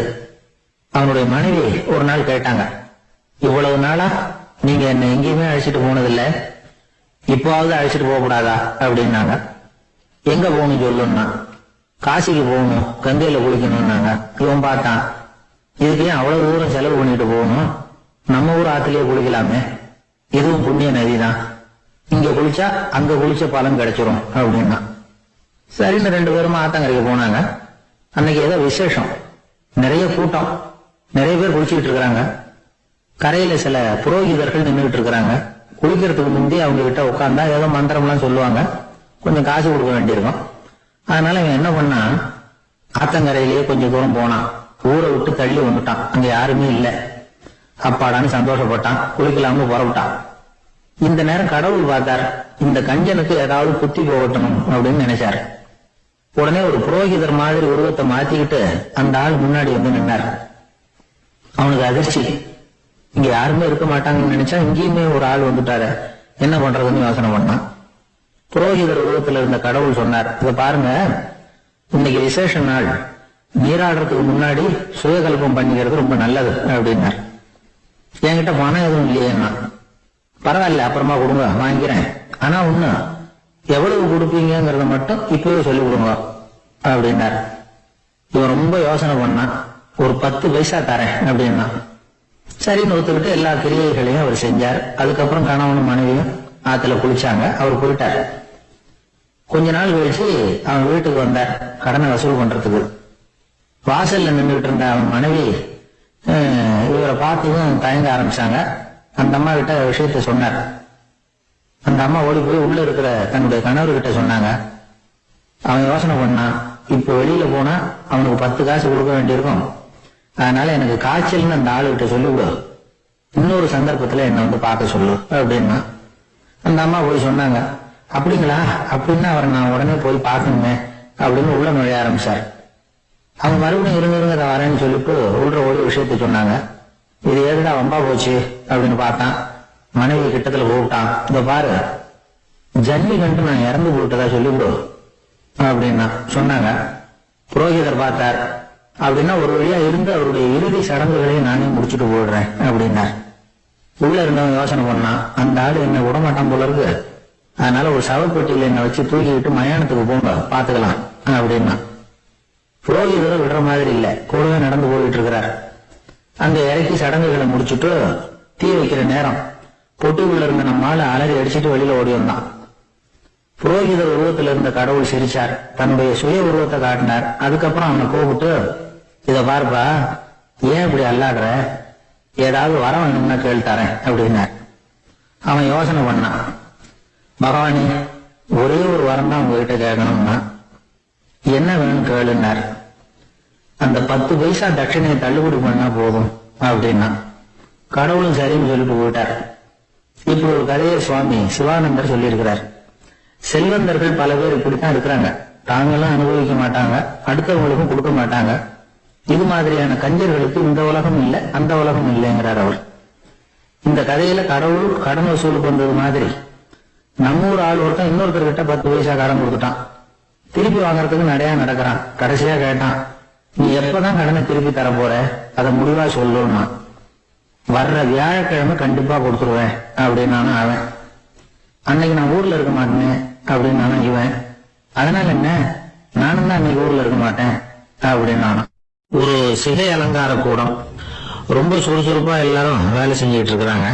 அவனுடைய மனைவி ஒரு நாள் கேட்டாங்க, இவ்வளவு நாளா நீங்க என்ன எங்கேயுமே அழைச்சிட்டு போனதில்லை, இப்போவாவது அழைச்சிட்டு போக கூடாதா அப்படின்னாங்க. எங்க போகணும் சொல்லுன்னா, காசிக்கு போகணும், கங்கையில குளிக்கணும்னாங்க. இவன் பார்த்தான், இதுக்கு ஏன் அவ்வளவு தூரம் செலவு பண்ணிட்டு போகணும், நம்ம ஊர் ஆத்திலேயே குளிக்கலாமே, இதுவும் புண்ணிய நதிதான், இங்க குளிச்சா அங்க குளிச்ச பலன் கிடைச்சிரும் அப்படின்னா. சரின்னு 2 பேரும் ஆத்தங்கரைக்கு போனாங்க. அன்னைக்கு ஏதோ விசேஷம், நிறைய கூட்டம், நிறைய பேர் குளிச்சுக்கிட்டு இருக்கிறாங்க. கரையில சில புரோகிதர்கள் நின்றுகிட்டு இருக்கிறாங்க. குளிக்கிறதுக்கு முந்தி அவங்க கிட்ட உட்கார்ந்தா ஏதோ மந்திரம்லாம் சொல்லுவாங்க, கொஞ்சம் காசு கொடுக்க வேண்டியிருக்கும். அதனால இவன் என்ன பண்ணா, ஆத்தங்கரையிலேயே கொஞ்சம் தூரம் போனான். ஊரை விட்டு தள்ளி வந்துட்டான். அங்க யாருமே இல்லை. அப்பாடான்னு சந்தோஷப்பட்டான். குளிக்கலாம்னு புறப்பட்டான். இந்த நேரம் கடவுள் பார்த்தார், இந்த கஞ்சனுக்கு ஏதாவது புத்தி போகட்டணும் அப்படின்னு நினைச்சாரு. உடனே ஒரு புரோகிதர் மாதிரி உருவத்தை மாத்திக்கிட்டு அந்த ஆள் முன்னாடி வந்து நின்னார். அவனுக்கு அதிர்ச்சி. இங்க யாருமே இருக்க மாட்டாங்கன்னு நினைச்சா இங்கேயுமே ஒரு ஆள் வந்துட்டாரு, என்ன பண்றதுன்னு யோசனை பண்ணான். புரோகிதர் உருவத்தில் இருந்த கடவுள் சொன்னார், இத பாருங்க, இன்னைக்கு விசேஷ நாள், நீராடுறதுக்கு முன்னாடி சுயகல்பம் பண்ணிக்கிறது ரொம்ப நல்லது அப்படின்னார். என்கிட்ட பணம் எதுவும் இல்லையேன்னா, பரவாயில்ல அப்புறமா கொடுங்க வாங்கிக்கிறேன், ஆனா ஒண்ணு, எவ்வளவு கொடுப்பீங்கிறத மட்டும் இப்பவே சொல்லி கொடுங்க அப்படின்னார். இவன் ரொம்ப யோசனை பண்ணான். ஒரு 10 பைசா தரேன் அப்படின்னா. சரின்னு ஒத்துக்கிட்டு எல்லா கிரியைகளையும் அவர் செஞ்சார். அதுக்கப்புறம் கணவனும் மனைவியும் ஆத்துல குளிச்சாங்க. அவர் போயிட்டார். கொஞ்ச நாள் கழிச்சு அவன் வீட்டுக்கு வந்தார் கடனை வசூல் பண்றதுக்கு. வாசல்ல நின்றுட்டு இருந்த அவன் மனைவி இவரை பார்த்ததும் தயங்க ஆரம்பிச்சாங்க. அந்த அம்மா கிட்ட விஷயத்த சொன்னார். அந்த அம்மா ஓடி போய் உள்ள இருக்கிற தன்னுடைய கணவர்கிட்ட சொன்னாங்க. அவன் யோசனை பண்ணான், இப்ப வெளியில போனா அவனுக்கு 10 காசு கொடுக்க வேண்டியிருக்கும், அதனால எனக்கு காய்ச்சல்னு அந்த ஆளுகிட்ட சொல்லிவிடு, இன்னொரு சந்தர்ப்பத்துல என்ன வந்து பார்க்க சொல்லு அப்படின்னா. அந்த அம்மா போய் சொன்னாங்க. அப்படிங்களா, அப்படின்னா அவரை நான் உடனே போய் பார்க்கணுமே அப்படின்னு உள்ள நுழைய ஆரம்பிச்சார். அவங்க மறுபடியும் இருங்க வரேன்னு சொல்லிட்டு உள்ள ஓடி விஷயத்த சொன்னாங்க. இது ஏதுடா வம்பா போச்சு அப்படின்னு பார்த்தான். மனைவி கிட்டத்துல கூப்பிட்டான். இந்த பாரு, ஜன்னி கண்டு நான் இறந்து போட்டதா சொல்லிவிடு அப்படின்னா சொன்னாங்க. புரோகிதர் பார்த்தார். அப்படின்னா ஒரு வழியா இருந்து அவருடைய இறுதி சடங்குகளையும் நானே முடிச்சுட்டு போடுறேன் அப்படின்னார். உள்ள இருந்தவன் யோசனை பண்ணான், அந்த ஆடு என்ன விடமாட்டான் போல இருக்கு, அதனால ஒரு சவப்பெட்டியில என்னை வச்சு தூக்கிக்கிட்டு மயானத்துக்கு போங்க பாத்துக்கலாம் அப்படின்னா. புரோகிதரை விடுற மாதிரி இல்ல, கூடவே நடந்து போயிட்டு இருக்கிறார். அங்க இறக்கி சடங்குகளை முடிச்சுட்டு தீ வைக்கிற நேரம் பொட்டுக்குள்ள இருந்த நம்மால அலறி அடிச்சுட்டு வெளியில ஓடி வந்தான். புரோகிதர் உருவத்தில் இருந்த கடவுள் சிரிச்சார், தன்னுடைய சுய உருவத்தை காட்டினார். அதுக்கப்புறம் அவனை கூப்பிட்டு, இத பாருப்பா, ஏன் இப்படி அல்லாடுற, ஏதாவது வர வேணும்னா கேள்வித்தாரேன் அப்படின்னார். அவன் யோசனை பண்ணான். பகவானே, ஒரே ஒரு வரம் தான் உங்ககிட்ட கேட்கணும்னா என்ன வேணும் கேளுன்னார். அந்த 10 பைசா தட்சிணையை தள்ளுபடி பண்ணா போதும் அப்படின்னா. கடவுளும் சரின்னு சொல்லிட்டு போயிட்டார். இப்படி ஒரு கதையை சுவாமி சிவானந்தர் சொல்லியிருக்கிறார். செல்வந்தர்கள் பல பேர் இப்படித்தான் இருக்கிறாங்க. தாங்களும் அனுபவிக்க மாட்டாங்க, அடுத்தவங்களுக்கும் கொடுக்க மாட்டாங்க. இது மாதிரியான கஞ்சர்களுக்கு இந்த உலகம் இல்லை, அந்த உலகம் இல்லைங்கிறார் அவர். இந்த கதையில கடவுள் கடன் வசூலுக்கு வந்தது மாதிரி நம்ம ஊர் ஆள் ஒருத்தன் இன்னொருத்தர்கிட்ட 10 பைசா கடன் கொடுத்துட்டான். திருப்பி வாங்கறதுக்கு நடையா நடக்கிறான். கடைசியா கேட்டான், நீ எப்பதான் கடனை திருப்பி தர போற, அதை முடிவா சொல்லணும்னா. வர்ற வியாழக்கிழமை கண்டிப்பா கொடுத்துருவேன் அப்படின்னு அவன். அன்னைக்கு நான் ஊர்ல இருக்க மாட்டேன் அப்படின்னு இவன். அதனால என்ன, நானும் தான் அன்னைக்கு ஊர்ல இருக்க மாட்டேன் அப்படின்னு. ஒரு சிகை அலங்கார கூடம், ரொம்ப சுறுசுறுப்பா எல்லாரும் வேலை செஞ்சுட்டு இருக்கிறாங்க.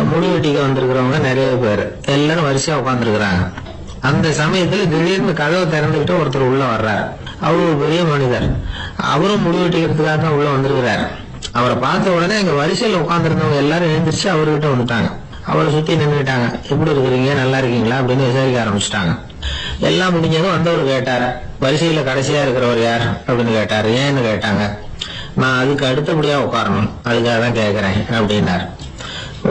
முடி வெட்டிக்க வந்திருக்கிறவங்க நிறைய பேர், எல்லாரும் வரிசையா உட்காந்துருக்கிறாங்க. அந்த சமயத்துல திடீர்னு கதவை திறந்துகிட்டு ஒருத்தர் உள்ள வர்றாரு. அவரு ஒரு பெரிய மனிதர். அவரும் முடி வெட்டிக்கிறதுக்காக தான் உள்ள வந்திருக்கிறார். அவரை பார்த்த உடனே எங்க வரிசையில உட்காந்துருந்தவங்க எல்லாரும் எழுந்திரிச்சு அவர்கிட்ட வந்துட்டாங்க. அவரை சுத்தி நின்றுட்டாங்க. எப்படி இருக்கிறீங்க, நல்லா இருக்கீங்களா அப்படின்னு விசாரிக்க ஆரம்பிச்சுட்டாங்க. எல்லாம் முடிஞ்சதும் வந்தவர் கேட்டார், வரிசையில கடைசியா இருக்கிறவர் யார் அப்படின்னு கேட்டாரு. ஏன்னு கேட்டாங்க. நான் அதுக்கு அடுத்தபடியா உட்காரணும், அதுக்காக தான் கேட்கிறேன் அப்படின்னாரு.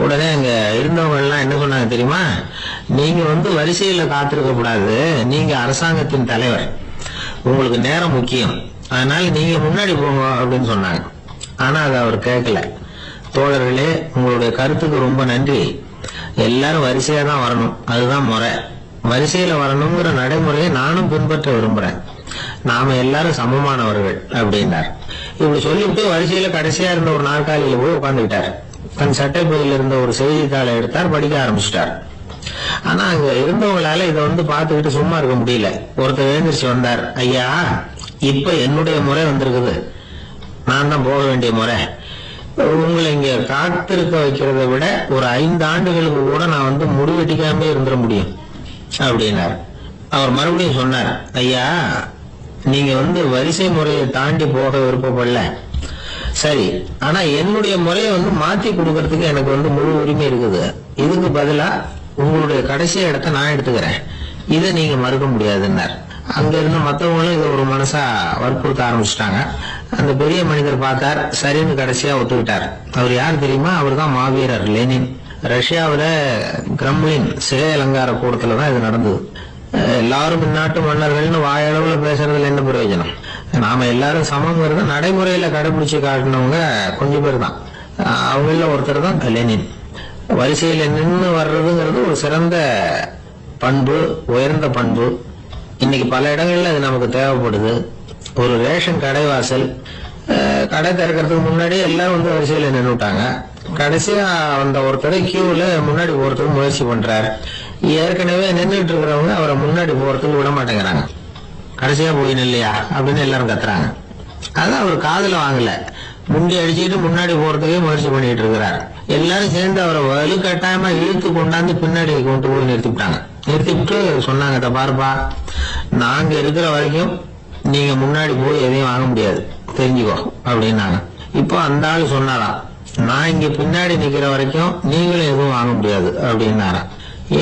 உடனே அங்க இருந்தவங்க எல்லாம் என்ன சொன்னாங்க தெரியுமா, நீங்க வரிசையில காத்திருக்க கூடாது, நீங்க அரசாங்கத்தின் தலைவர், உங்களுக்கு நேரம் முக்கியம், அதனால நீங்க முன்னாடி போங்க அப்படின்னு சொன்னாங்க. ஆனா அதை அவர் கேட்கல. தோழர்களே, உங்களுடைய கருத்துக்கு ரொம்ப நன்றி. எல்லாரும் வரிசையா தான் வரணும், அதுதான் முறை. வரிசையில வரணுங்கிற நடைமுறையை நானும் பின்பற்ற விரும்புறேன். நாம எல்லாரும் சமமானவர்கள் அப்படின்னார். இப்படி சொல்லிவிட்டு வரிசையில கடைசியா இருந்த ஒரு நாற்காலியில போய் உட்கார்ந்துக்கிட்டார். தன் சட்டை பையில இருந்த ஒரு செய்தித்தாளை எடுத்தார், படிக்க ஆரம்பிச்சிட்டார். ஆனா அங்க இருந்தவங்களால இதை பார்த்துக்கிட்டு சும்மா இருக்க முடியல. ஒருத்தர் எழுந்திரிச்சு வந்தார். ஐயா, இப்ப என்னுடைய முறை வந்திருக்குது, நான் தான் போக வேண்டிய முறை. உங்களை இங்க காத்திருக்க வைக்கிறத விட ஒரு 5 ஆண்டுகளுக்கு கூட நான் முடிவெட்டிக்காம இருந்துட முடியும் அப்படின்னார். அவர் மறுபடியும் சொன்னார், ஐயா, நீங்க வரிசை முறையை தாண்டி போக விருப்பப்படல, சரி, ஆனா என்னுடைய முறையை மாத்தி கொடுக்கறதுக்கு எனக்கு முழு உரிமை இருக்குது. இதுக்கு பதிலா உங்களுடைய கடைசி இடத்தை நான் எடுத்துக்கிறேன், இதை நீங்க மறுக்க முடியாதுன்னார். அங்க இருந்த மற்றவங்களும் இதை ஒரு மனசா வற்புறுத்த ஆரம்பிச்சுட்டாங்க. அந்த பெரிய மனிதர் பார்த்தார், சரின்னு கடைசியா ஒத்துக்கிட்டார். அவர் யார் தெரியுமா, அவர் தான் மாவீரர் லெனின். ரஷ்யாவில கிரெம்ளின் சிகை அலங்கார கூடத்துலதான் இது நடந்தது. எல்லாரும் இந்நாட்டு மன்னர்கள்னு வாயளவுல பேசுறதுல என்ன பிரயோஜனம்? நாம எல்லாரும் சமங்கிறத நடைமுறையில கடைபிடிச்சு காட்டினவங்க கொஞ்சம் பேர் தான். அவங்கள ஒருத்தர் தான் லெனின். வரிசையில நின்று வர்றதுங்கிறது ஒரு சிறந்த பண்பு, உயர்ந்த பண்பு. இன்னைக்கு பல இடங்கள்ல அது நமக்கு தேவைப்படுது. ஒரு ரேஷன் கடைவாசல், கடை திறக்கிறதுக்கு முன்னாடி எல்லாரும் வரிசையில நின்றுட்டாங்க. கடைசியா அந்த ஒருத்தரை கியூல முன்னாடி போறதுக்கு முயற்சி பண்றாரு. ஏற்கனவே நின்றுட்டு இருக்கிறவங்க அவரை முன்னாடி போறதுக்கு விட மாட்டேங்கிறாங்க. கடைசியா போய் இல்லையா அப்படின்னு எல்லாரும் கத்துறாங்க. அதான் அவர் காதுல வாங்கல, முண்டி அடிச்சுட்டு முன்னாடி போறதுக்கே முயற்சி பண்ணிட்டு இருக்கிறார். எல்லாரும் சேர்ந்து அவரை வலுக்கட்டாயமா இழுத்து கொண்டாந்து பின்னாடி கொண்டு போய் நிறுத்திவிட்டாங்க. நிறுத்திவிட்டு சொன்னாங்க, இதை பாருப்பா, நாங்க இருக்கிற வரைக்கும் நீங்க முன்னாடி போய் எதையும் வாங்க முடியாது, தெரிஞ்சுக்கோ அப்படின்னாங்க. இப்போ அந்த ஆள் சொன்னாராம், நான் இங்க பின்னாடி நிக்கிற வரைக்கும் நீங்களும் எதுவும் வாங்க முடியாது அப்படின்னாராம்.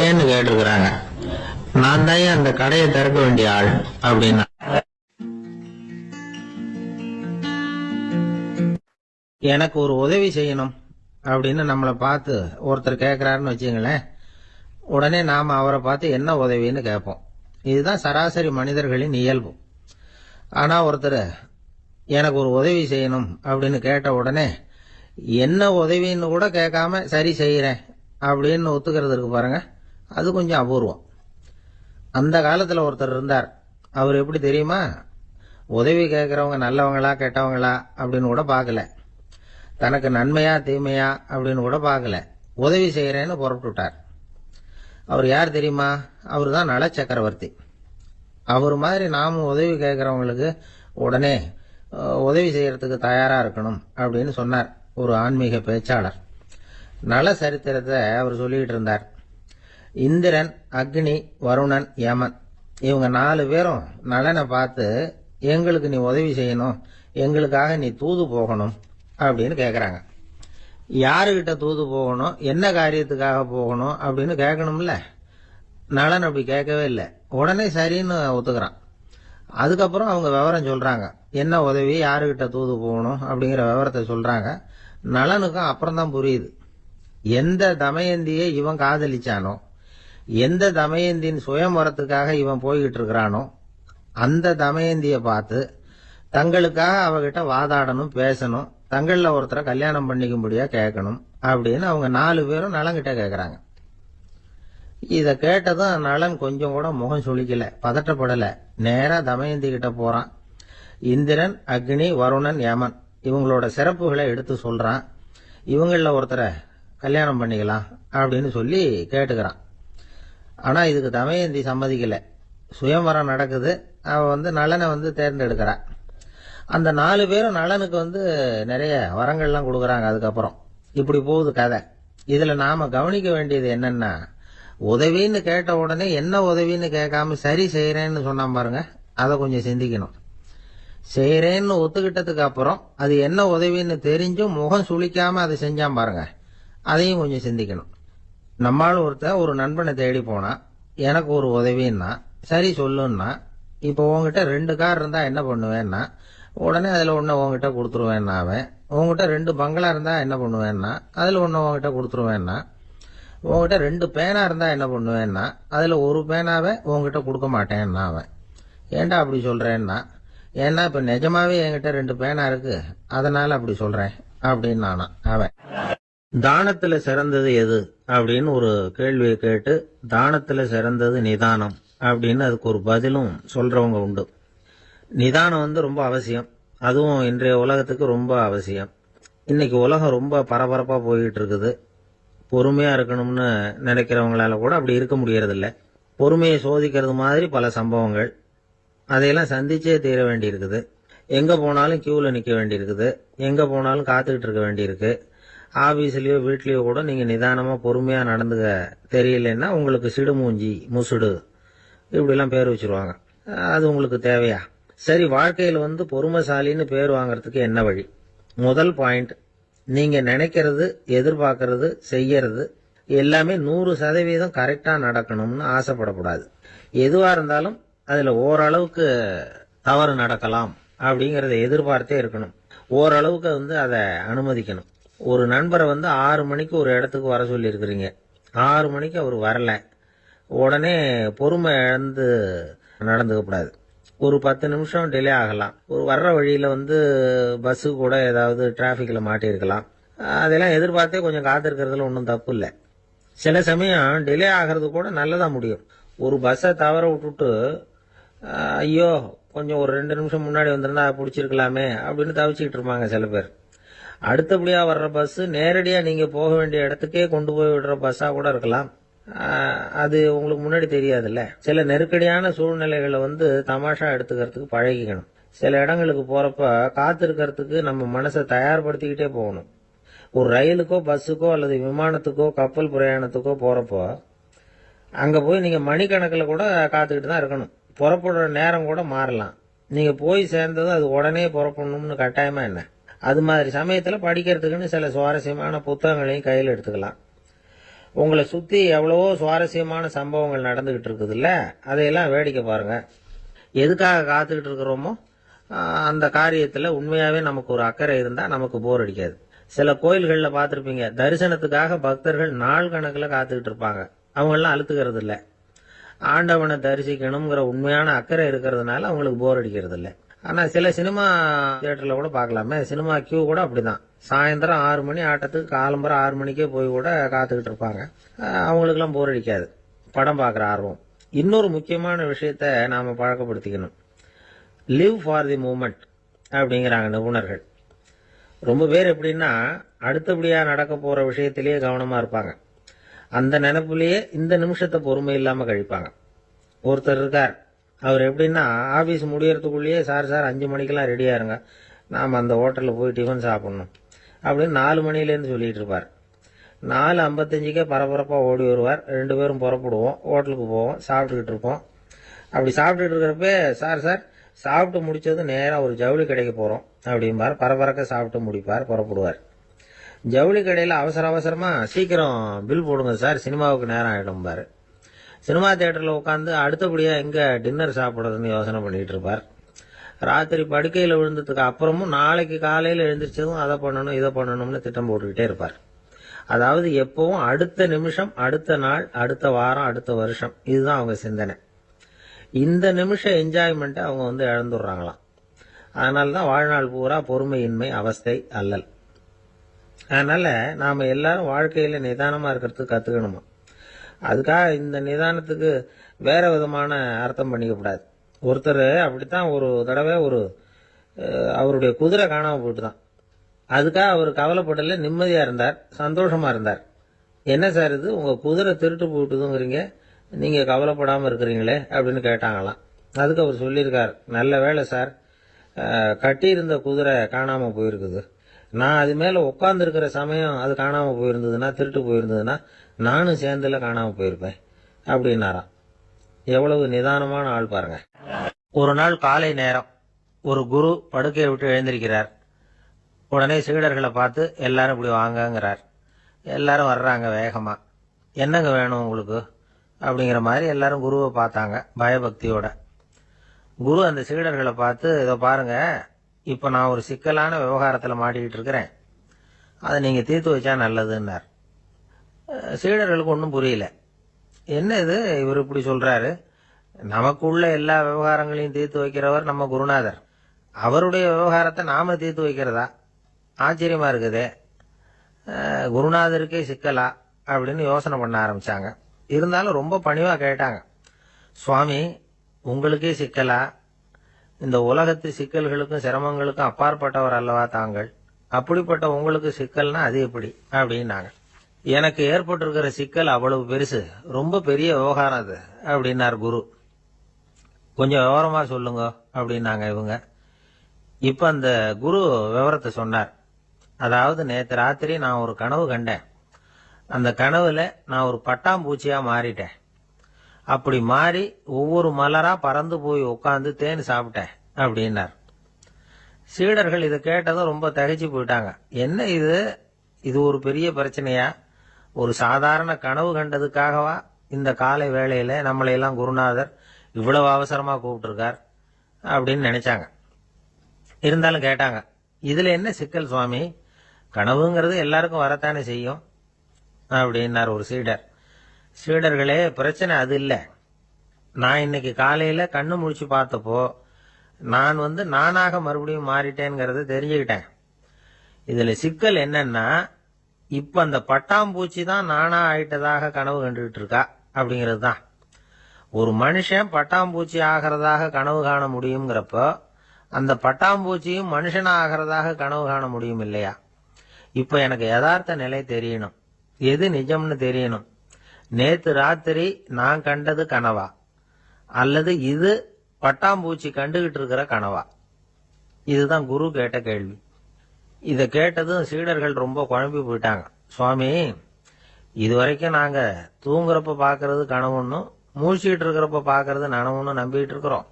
ஏன்னு கேட்டிருக்கிறாங்க. நான் தான் அந்த கடையை திறக்க வேண்டிய ஆள் அப்படின்னா. எனக்கு ஒரு உதவி செய்யணும் அப்படின்னு நம்மளை பார்த்து ஒருத்தர் கேட்கிறாருன்னு வச்சுங்களேன். உடனே நாம அவரை பார்த்து என்ன உதவின்னு கேட்போம். இதுதான் சராசரி மனிதர்களின் இயல்பு. ஆனால் ஒருத்தர் எனக்கு ஒரு உதவி செய்யணும் அப்படின்னு கேட்ட உடனே என்ன உதவின்னு கூட கேட்காம சரி செய்கிறேன் அப்படின்னு ஒத்துக்கிறது இருக்கு பாருங்க, அது கொஞ்சம் அபூர்வம். அந்த காலத்தில் ஒருத்தர் இருந்தார். அவர் எப்படி தெரியுமா? உதவி கேட்குறவங்க நல்லவங்களா கெட்டவங்களா அப்படின்னு கூட பார்க்கல, தனக்கு நன்மையா தீமையா அப்படின்னு கூட பார்க்கல, உதவி செய்கிறேன்னு புறப்பட்டுட்டார். அவர் யார் தெரியுமா? அவர் தான் நல சக்கரவர்த்தி. அவர் மாதிரி நாமும் உதவி கேட்குறவங்களுக்கு உடனே உதவி செய்யறதுக்கு தயாராக இருக்கணும் அப்படின்னு சொன்னார் ஒரு ஆன்மீக பேச்சாளர். நல சரித்திரத்தை அவர் சொல்லிக்கிட்டு இருந்தார். இந்திரன், அக்னி, வருணன், யமன் இவங்க 4 பேரும் நலனை பார்த்து எங்களுக்கு நீ உதவி செய்யணும், எங்களுக்காக நீ தூது போகணும் அப்படின்னு கேட்குறாங்க. யாருக்கிட்ட தூது போகணும், என்ன காரியத்துக்காக போகணும் அப்படின்னு கேட்கணும்ல. நலன் அப்படி கேட்கவே இல்லை, உடனே சரின்னு ஒத்துக்கிறான். அதுக்கப்புறம் அவங்க விவரம் சொல்றாங்க, என்ன உதவி, யாருக்கிட்ட தூது போகணும் அப்படிங்கிற விவரத்தை சொல்றாங்க. நலனுக்கும் அப்புறம்தான் புரியுது, எந்த தமயந்தியை இவன் காதலிச்சானோ, எந்த தமயந்தின் சுயம்பரத்துக்காக இவன் போய்கிட்டு இருக்கிறானோ அந்த தமயந்தியை பார்த்து தங்களுக்காக அவகிட்ட வாதாடணும், பேசணும், தங்களில் ஒருத்தரை கல்யாணம் பண்ணிக்கும்படியா கேட்கணும் அப்படின்னு அவங்க 4 பேரும் நலன்கிட்ட கேட்கறாங்க. இதை கேட்டதும் நலன் கொஞ்சம் கூட முகம் சுளிக்கல, பதட்டப்படல, நேரா தமயந்தி கிட்ட போறான். இந்திரன், அக்னி, வருணன், யமன் இவங்களோட சிறப்புகளை எடுத்து சொல்றான். இவங்கள ஒருத்தரை கல்யாணம் பண்ணிக்கலாம் அப்படின்னு சொல்லி கேட்டுக்கிறான். ஆனா இதுக்கு தமயந்தி சம்மதிக்கல. சுயம்பரம் நடக்குது, அவ நலனை தேர்ந்தெடுக்கிறா. அந்த 4 பேரும் நலனுக்கு நிறைய வரங்கள்லாம் கொடுக்குறாங்க. அதுக்கப்புறம் இப்படி போகுது கதை. இதுல நாம கவனிக்க வேண்டியது என்னன்னா, உதவின்னு கேட்ட உடனே என்ன உதவின்னு கேட்காம சரி செய்யறேன்னு சொன்னா பாருங்க, அதை கொஞ்சம் சிந்திக்கணும். செய்யறேன்னு ஒத்துக்கிட்டதுக்கு அப்புறம் அது என்ன உதவின்னு தெரிஞ்சும் முகம் சுளிக்காம அதை செஞ்சான் பாருங்க, அதையும் கொஞ்சம் சிந்திக்கணும். நம்மால் ஒருத்தர் ஒரு நண்பனை தேடி போனா, எனக்கு ஒரு உதவின்னா சரி சொல்லுன்னா, இப்போ உங்ககிட்ட 2 கார் இருந்தா என்ன பண்ணுவேன்னா, உடனே அதுல ஒண்ணு உங்ககிட்ட கொடுத்துருவேன்னா, அவன் உங்ககிட்ட 2 பங்களா இருந்தா என்ன பண்ணுவேன்னா, அதுல ஒண்ணு உங்ககிட்ட கொடுத்துருவேன்னா, உங்ககிட்ட 2 பேனா இருந்தா என்ன பண்ணுவேன்னா, அதுல ஒரு பேனாவை உங்ககிட்ட கொடுக்க மாட்டேன்னா அவன். ஏன்டா அப்படி சொல்றேன்னா, ஏன்னா இப்ப நிஜமாவே என்கிட்ட 2 பேனா இருக்கு, அதனால அப்படி சொல்றேன் அப்படின்னு நானா அவன். தானத்துல சிறந்தது எது அப்படின்னு ஒரு கேள்வியை கேட்டு, தானத்துல சிறந்தது நிதானம் அப்படின்னு அதுக்கு ஒரு பதிலும் சொல்றவங்க உண்டு. நிதானம் ரொம்ப அவசியம், அதுவும் இன்றைய உலகத்துக்கு ரொம்ப அவசியம். இன்னைக்கு உலகம் ரொம்ப பரபரப்பா போயிட்டு இருக்குது. பொறுமையா இருக்கணும்னு நினைக்கிறவங்களால கூட அப்படி இருக்க முடியறதில்ல. பொறுமையை சோதிக்கிறது மாதிரி பல சம்பவங்கள், அதையெல்லாம் சந்திச்சே தீர வேண்டி இருக்குது. எங்க போனாலும் கியூல நிக்க வேண்டி இருக்குது, எங்க போனாலும் காத்துக்கிட்டு இருக்க வேண்டி இருக்கு. ஆபீஸ்லயோ வீட்லயோ கூட நீங்க நிதானமா பொறுமையா நடந்துக்க தெரியலன்னா உங்களுக்கு சிடுமூஞ்சி, முசுடு இப்படிலாம் பேர் வச்சிருவாங்க. அது உங்களுக்கு தேவையா? சரி, வாழ்க்கையில பொறுமைசாலின்னு பேர் வாங்கறதுக்கு என்ன வழி? முதல் பாயிண்ட், நீங்க நினைக்கிறது, எதிர்பார்க்கறது, செய்யறது எல்லாமே 100% கரெக்டா நடக்கணும்னு ஆசைப்படக்கூடாது. எதுவா இருந்தாலும் அதுல ஓரளவுக்கு தவறு நடக்கலாம் அப்படிங்கறத எதிர்பார்த்தே இருக்கணும். ஓரளவுக்கு அதை அனுமதிக்கணும். ஒரு நண்பரை 6 மணிக்கு ஒரு இடத்துக்கு வர சொல்லி இருக்கிறீங்க, 6 மணிக்கு அவர் வரல, உடனே பொறுமை இழந்து நடந்துக்க கூடாது. ஒரு 10 நிமிஷம் டிலே ஆகலாம். ஒரு வர்ற வழியில பஸ்ஸு கூட ஏதாவது டிராபிக்ல மாட்டிருக்கலாம். அதெல்லாம் எதிர்பார்த்தே கொஞ்சம் காத்திருக்கிறதுல ஒன்றும் தப்பு இல்லை. சில சமயம் டிலே ஆகிறது கூட நல்லதா முடியும். ஒரு பஸ்ஸை தவற விட்டுட்டு, ஐயோ கொஞ்சம் ஒரு 2 நிமிஷம் முன்னாடி வந்திருந்தா பிடிச்சிருக்கலாமே அப்படின்னு தவிச்சுக்கிட்டு இருப்பாங்க சில பேர். அடுத்தபடியா வர்ற பஸ் நேரடியா நீங்க போக வேண்டிய இடத்துக்கே கொண்டு போய் விடுற பஸ்ஸா கூட இருக்கலாம். அது உங்களுக்கு முன்னாடி தெரியாதுல்ல. சில நெருக்கடியான சூழ்நிலைகளை தமாஷா எடுத்துக்கிறதுக்கு பழகிக்கணும். சில இடங்களுக்கு போறப்ப காத்திருக்கிறதுக்கு நம்ம மனசை தயார்படுத்திக்கிட்டே போகணும். ஒரு ரயிலுக்கோ பஸ்ஸுக்கோ அல்லது விமானத்துக்கோ கப்பல் பிரயாணத்துக்கோ போறப்போ அங்க போய் நீங்க மணிக்கணக்கில் கூட காத்துக்கிட்டு தான் இருக்கணும். புறப்படுற நேரம் கூட மாறலாம். நீங்க போய் சேர்ந்ததும் அது உடனே புறப்படணும்னு கட்டாயமா என்ன? அது மாதிரி சமயத்துல படிக்கிறதுக்குன்னு சில சுவாரஸ்யமான புத்தகங்களையும் கையில் எடுத்துக்கலாம். உங்களை சுத்தி எவ்வளவோ சுவாரஸ்யமான சம்பவங்கள் நடந்துகிட்டு இருக்குதுல்ல, அதையெல்லாம் வேடிக்கை பாருங்க. எதுக்காக காத்துக்கிட்டு இருக்கிறோமோ அந்த காரியத்துல உண்மையாவே நமக்கு ஒரு அக்கறை இருந்தா நமக்கு போர் அடிக்காது. சில கோயில்கள்ல பார்த்திருப்பீங்க, தரிசனத்துக்காக பக்தர்கள் நாள் கணக்குல காத்துக்கிட்டு இருப்பாங்க. அவங்க எல்லாம் அழுத்துக்கிறது இல்ல. ஆண்டவனை தரிசிக்கணுங்கிற உண்மையான அக்கறை இருக்கிறதுனால அவங்களுக்கு போர் அடிக்கிறது இல்ல. ஆனால் சில சினிமா தியேட்டரில் கூட பார்க்கலாமே, சினிமா கியூ கூட அப்படிதான். சாயந்தரம் 6 மணி ஆட்டத்துக்கு காலம்பரம் 6 மணிக்கே போய் கூட காத்துக்கிட்டு இருப்பாங்க. அவங்களுக்கெல்லாம் போர் அடிக்காது, படம் பார்க்குற ஆர்வம். இன்னொரு முக்கியமான விஷயத்த நாம் பழக்கப்படுத்திக்கணும். லிவ் ஃபார் தி மூமெண்ட் அப்படிங்கிறாங்க நிபுணர்கள். ரொம்ப பேர் எப்படின்னா அடுத்தபடியாக நடக்க போகிற விஷயத்திலேயே கவனமாக இருப்பாங்க. அந்த நினைப்புலேயே இந்த நிமிஷத்தை பொறுமை இல்லாமல் கழிப்பாங்க. ஒருத்தர் இருக்கார், அவர் எப்படின்னா ஆஃபீஸ் முடியறதுக்குள்ளேயே சார் 5 மணிக்கெல்லாம் ரெடியாக இருங்க, நாம் அந்த ஹோட்டலில் போய் டிஃபன் சாப்பிட்ணும் அப்படின்னு 4 மணிலேருந்து சொல்லிகிட்டு இருப்பார். 4:55 பரபரப்பாக ஓடி வருவார். 2 பேரும் புறப்படுவோம், ஹோட்டலுக்கு போவோம், சாப்பிட்டுக்கிட்டு இருப்போம். அப்படி சாப்பிட்டுட்டு இருக்கிறப்ப சார் சாப்பிட்டு முடிச்சது நேராக ஒரு ஜவுளி கடைக்கு போகிறோம் அப்படிம்பார். பரபரக்க சாப்பிட்டு முடிப்பார், புறப்படுவார். ஜவுளி கடையில் அவசரமாக சீக்கிரம் பில் போடுங்க சார், சினிமாவுக்கு நேரம் ஆகிடும்பார். சினிமா தியேட்டரில் உட்காந்து அடுத்தபடியாக எங்கே டின்னர் சாப்பிட்றதுன்னு யோசனை பண்ணிகிட்டு இருப்பார். ராத்திரி படுக்கையில் விழுந்ததுக்கு அப்புறமும் நாளைக்கு காலையில் எழுந்திரிச்சதும் அதை பண்ணணும் இதை பண்ணணும்னு திட்டம் போட்டுக்கிட்டே இருப்பார். அதாவது எப்பவும் அடுத்த நிமிஷம், அடுத்த நாள், அடுத்த வாரம், அடுத்த வருஷம், இதுதான் அவங்க சிந்தனை. இந்த நிமிஷம் என்ஜாய்மெண்ட்டை அவங்க இழந்துடுறாங்களாம். அதனால தான் வாழ்நாள் பூரா பொறுமையின்மை, அவஸ்தை, அல்லல். அதனால நாம் எல்லாரும் வாழ்க்கையில் நிதானமாக இருக்கிறதுக்கு கற்றுக்கணுமா. அதுக்காக இந்த நிதானத்துக்கு வேற விதமான அர்த்தம் பண்ணிக்கக்கூடாது. ஒருத்தர் அப்படித்தான் ஒரு தடவை அவருடைய குதிரை காணாமல் போயிட்டு தான். அதுக்காக அவர் கவலைப்படல, நிம்மதியாக இருந்தார், சந்தோஷமாக இருந்தார். என்ன சார் இது, உங்கள் குதிரை திருட்டு போயிட்டுதுங்கிறீங்க, நீங்கள் கவலைப்படாமல் இருக்கிறீங்களே அப்படின்னு கேட்டாங்களாம். அதுக்கு அவர் சொல்லியிருக்கார், நல்ல வேலை சார், கட்டியிருந்த குதிரை காணாமல் போயிருக்குது. நான் அது மேலே உட்காந்துருக்கிற சமயம் அது காணாமல் போயிருந்ததுன்னா, திருட்டு போயிருந்ததுன்னா நானும் சேர்ந்துல காணாமல் போயிருப்பேன் அப்படின்னாராம். எவ்வளவு நிதானமான ஆள் பாருங்க. ஒரு நாள் காலை நேரம் ஒரு குரு படுக்கையை விட்டு எழுந்திருக்கிறார். உடனே சீடர்களை பார்த்து எல்லாரும் இப்படி வாங்கங்கிறார். எல்லாரும் வர்றாங்க வேகமாக. என்னங்க வேணும் உங்களுக்கு அப்படிங்கிற மாதிரி எல்லாரும் குருவை பார்த்தாங்க பயபக்தியோட. குரு அந்த சீடர்களை பார்த்து, இதை பாருங்க, இப்போ நான் ஒரு சிக்கலான விவகாரத்தில் மாட்டிக்கிட்டு இருக்கிறேன், அதை நீங்கள் தீர்த்து வச்சா நல்லதுன்னார். சீடர்களுக்கு ஒன்றும் புரியல. என்ன இது, இவர் இப்படி சொல்றாரு, நமக்குள்ள எல்லா விவகாரங்களையும் தீர்த்து வைக்கிறவர் நம்ம குருநாதர், அவருடைய விவகாரத்தை நாம தீர்த்து வைக்கிறதா, ஆச்சரியமா இருக்குதே, குருநாதருக்கே சிக்கலா அப்படின்னு யோசனை பண்ண ஆரம்பிச்சாங்க. இருந்தாலும் ரொம்ப பணிவா கேட்டாங்க, சுவாமி உங்களுக்கே சிக்கலா, இந்த உலகத்து சிக்கல்களுக்கும் சிரமங்களுக்கும் அப்பாற்பட்டவர் அல்லவா தாங்கள், அப்படிப்பட்ட உங்களுக்கு சிக்கல்னா அது எப்படி அப்படின்னாங்க. எனக்கு ஏற்பட்டிருக்கிற சிக்கல் அவ்வளவு பெருசு, ரொம்ப பெரிய விவகாரம் அது அப்படின்னார் குரு. கொஞ்சம் விவரமா சொல்லுங்க அப்படின்னாங்க இவங்க. இப்ப அந்த குரு விவரத்தை சொன்னார். அதாவது நேற்று ராத்திரி நான் ஒரு கனவு கண்டேன். அந்த கனவுல நான் ஒரு பட்டாம்பூச்சியா மாறிட்டேன். அப்படி மாறி ஒவ்வொரு மலரா பறந்து போய் உட்காந்து தேன் சாப்பிட்டேன் அப்படின்னார். சீடர்கள் இதை கேட்டதும் ரொம்ப தகைச்சு போயிட்டாங்க. என்ன இது ஒரு பெரிய பிரச்சனையா, ஒரு சாதாரண கனவு கண்டதுக்காகவா இந்த காலை வேளையில நம்மளையெல்லாம் குருநாதர் இவ்வளவு அவசரமா கூப்பிட்டுருக்கார் அப்படின்னு நினைச்சாங்க. இருந்தாலும் கேட்டாங்க, இதுல என்ன சிக்கல் சுவாமி, கனவுங்கிறது எல்லாருக்கும் வரத்தானே செய்யும் அப்படின்னார் ஒரு சீடர். சீடர்களே, பிரச்சனை அது இல்லை. நான் இன்னைக்கு காலையில கண்ணு முழிச்சு பார்த்தப்போ நான் நானாக மறுபடியும் மாறிட்டேங்கிறத தெரிஞ்சுக்கிட்டேன். இதுல சிக்கல் என்னன்னா, இப்ப அந்த பட்டாம்பூச்சி தான் நானா ஆயிட்டதாக கனவு கண்டுகிட்டு இருக்கா அப்படிங்கிறது தான். ஒரு மனுஷன் பட்டாம்பூச்சி ஆகிறதாக கனவு காண முடியுங்கிறப்போ அந்த பட்டாம்பூச்சியும் மனுஷனா ஆகிறதாக கனவு காண முடியும் இல்லையா? இப்ப எனக்கு யதார்த்த நிலை தெரியணும், எது நிஜம்னு தெரியணும். நேத்து ராத்திரி நான் கண்டது கனவா, அல்லது இது பட்டாம்பூச்சி கண்டுகிட்டு இருக்கிற கனவா? இதுதான் குரு கேட்ட கேள்வி. இதை கேட்டதும் சீடர்கள் ரொம்ப குழம்பி போயிட்டாங்க. சுவாமி, இதுவரைக்கும் நாங்க தூங்குறப்ப பாக்குறது கனவுன்னும் மூழ்கிட்டு இருக்கிறப்ப பாக்குறது நனவுன்னு நம்பிட்டு இருக்கிறோம்.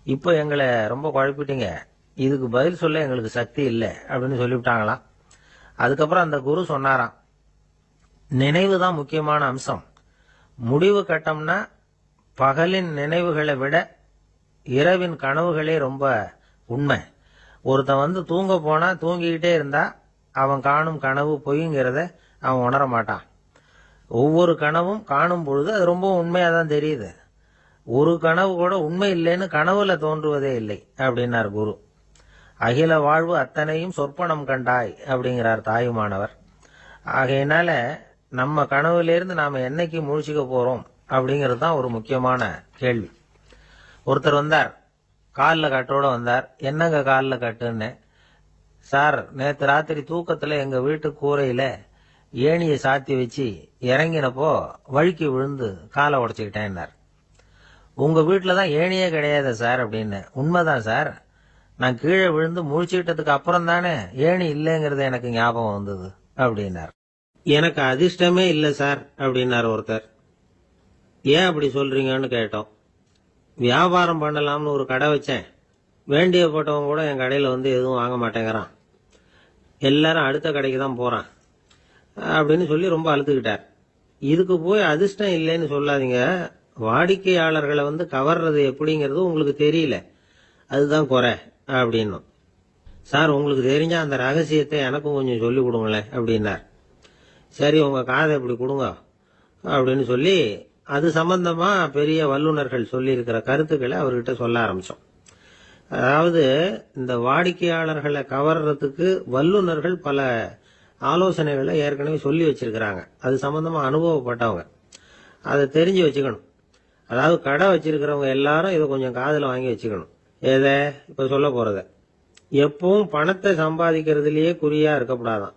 இப்போ எங்களை ரொம்ப குழப்பிட்டீங்க, இதுக்கு பதில் சொல்ல எங்களுக்கு சக்தி இல்லை அப்படின்னு சொல்லிவிட்டாங்களாம். அதுக்கப்புறம் அந்த குரு சொன்னாராம், நினைவு தான் முக்கியமான அம்சம். முடிவு கட்டம்னா பகலின் நினைவுகளை விட இரவின் கனவுகளே ரொம்ப உண்மை. ஒருத்தன் தூங்க போனா தூங்கிக்கிட்டே இருந்தா அவன் காணும் கனவு பொய்ங்கிறத அவன் உணர மாட்டான். ஒவ்வொரு கனவும் காணும் பொழுது அது ரொம்ப உண்மையா தான் தெரியுது. ஒரு கனவு கூட உண்மை இல்லைன்னு கனவுல தோன்றுவதே இல்லை அப்படின்னார் குரு. அகில வாழ்வு அத்தனையும் சொற்பனம் கண்டாய் அப்படிங்கிறார் தாயுமானவர். ஆகையினால நம்ம கனவுலேருந்து நாம என்னைக்கு முழிச்சுக்க போறோம் அப்படிங்கிறது தான் ஒரு முக்கியமான கேள்வி. ஒருத்தர் வந்தார், காலில் கட்டோட வந்தார். என்னங்க காலில் கட்டுன்னு? சார், நேற்று ராத்திரி தூக்கத்துல எங்க வீட்டு கூரையில ஏணியை சாத்தி வச்சு இறங்கினப்போ வழுக்கி விழுந்து காலை உடைச்சுக்கிட்டேன்னார். உங்க வீட்டுல தான் ஏணியே கிடையாது சார் அப்படின்னு. உண்மைதான் சார், நான் கீழே விழுந்து முழிச்சுக்கிட்டதுக்கு அப்புறம் தானே ஏணி இல்லைங்கிறது எனக்கு ஞாபகம் வந்தது அப்படின்னார். எனக்கு அதிர்ஷ்டமே இல்லை சார் அப்படின்னார் ஒருத்தர். ஏன் அப்படி சொல்றீங்கன்னு கேட்டோம். வியாபாரம் பண்ணலாம்னு ஒரு கடை வச்சேன். வேண்டிய போட்டவங்க கூட என் கடையில வந்து எதுவும் வாங்க மாட்டேங்கிறான். எல்லாரும் அடுத்த கடைக்கு தான் போறான் அப்படின்னு சொல்லி ரொம்ப அழுத்துக்கிட்டார். இதுக்கு போய் அதிர்ஷ்டம் இல்லைன்னு சொல்லாதீங்க. வாடிக்கையாளர்களை வந்து கவர்றது எப்படிங்கிறது உங்களுக்கு தெரியல, அதுதான் குறை அப்படின்னும். சார், உங்களுக்கு தெரிஞ்ச அந்த ரகசியத்தை எனக்கும் கொஞ்சம் சொல்லி கொடுங்களேன் அப்படின்னார். சரி, உங்க காதை இப்படி கொடுங்க அப்படின்னு சொல்லி அது சம்பந்தமா பெரிய வல்லுநர்கள் சொல்லி இருக்கிற கருத்துக்களை அவர்கிட்ட சொல்ல ஆரம்பிச்சோம். அதாவது இந்த வாடிக்கையாளர்களை கவர்றதுக்கு வல்லுநர்கள் பல ஆலோசனைகளை ஏற்கனவே சொல்லி வச்சிருக்கிறாங்க. அது சம்பந்தமா அனுபவப்பட்டவங்க, அதை தெரிஞ்சு வச்சுக்கணும். அதாவது கடை வச்சிருக்கிறவங்க எல்லாரும் இதை கொஞ்சம் காதுல வாங்கி வச்சுக்கணும். எதை இப்ப சொல்ல போறத. எப்பவும் பணத்தை சம்பாதிக்கிறதுலயே குறியா இருக்கக்கூடாதான்.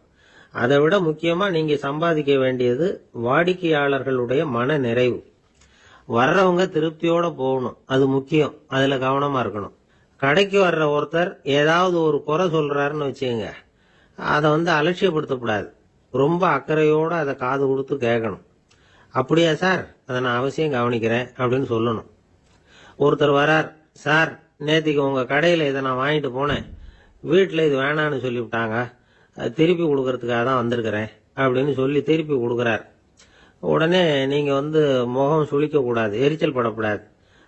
அதை விட முக்கியமா நீங்க சம்பாதிக்க வேண்டியது வாடிக்கையாளர்களுடைய மன நிறைவு. வர்றவங்க திருப்தியோட போகணும், அது முக்கியம். அதுல கவனமா இருக்கணும். கடைக்கு வர்ற ஒருத்தர் ஏதாவது ஒரு குறை சொல்றாருன்னு வச்சுக்கோங்க, அதை வந்து அலட்சியப்படுத்தக்கூடாது. ரொம்ப அக்கறையோட அதை காது கொடுத்து கேட்கணும். அப்படியா சார், அதை நான் அவசியம் கவனிக்கிறேன் அப்படின்னு சொல்லணும். ஒருத்தர் வரார், சார் நேத்திக்கு உங்க கடையில இதை நான் வாங்கிட்டு போனேன், வீட்டுல இது வேணான்னு சொல்லிவிட்டாங்க, திருப்பி கொடுக்கறதுக்காக தான் வந்திருக்கிறேன் அப்படின்னு சொல்லி திருப்பி கொடுக்கறார். உடனே நீங்க வந்து முகம் சுளிக்க கூடாது, எரிச்சல் படக்கூடாது.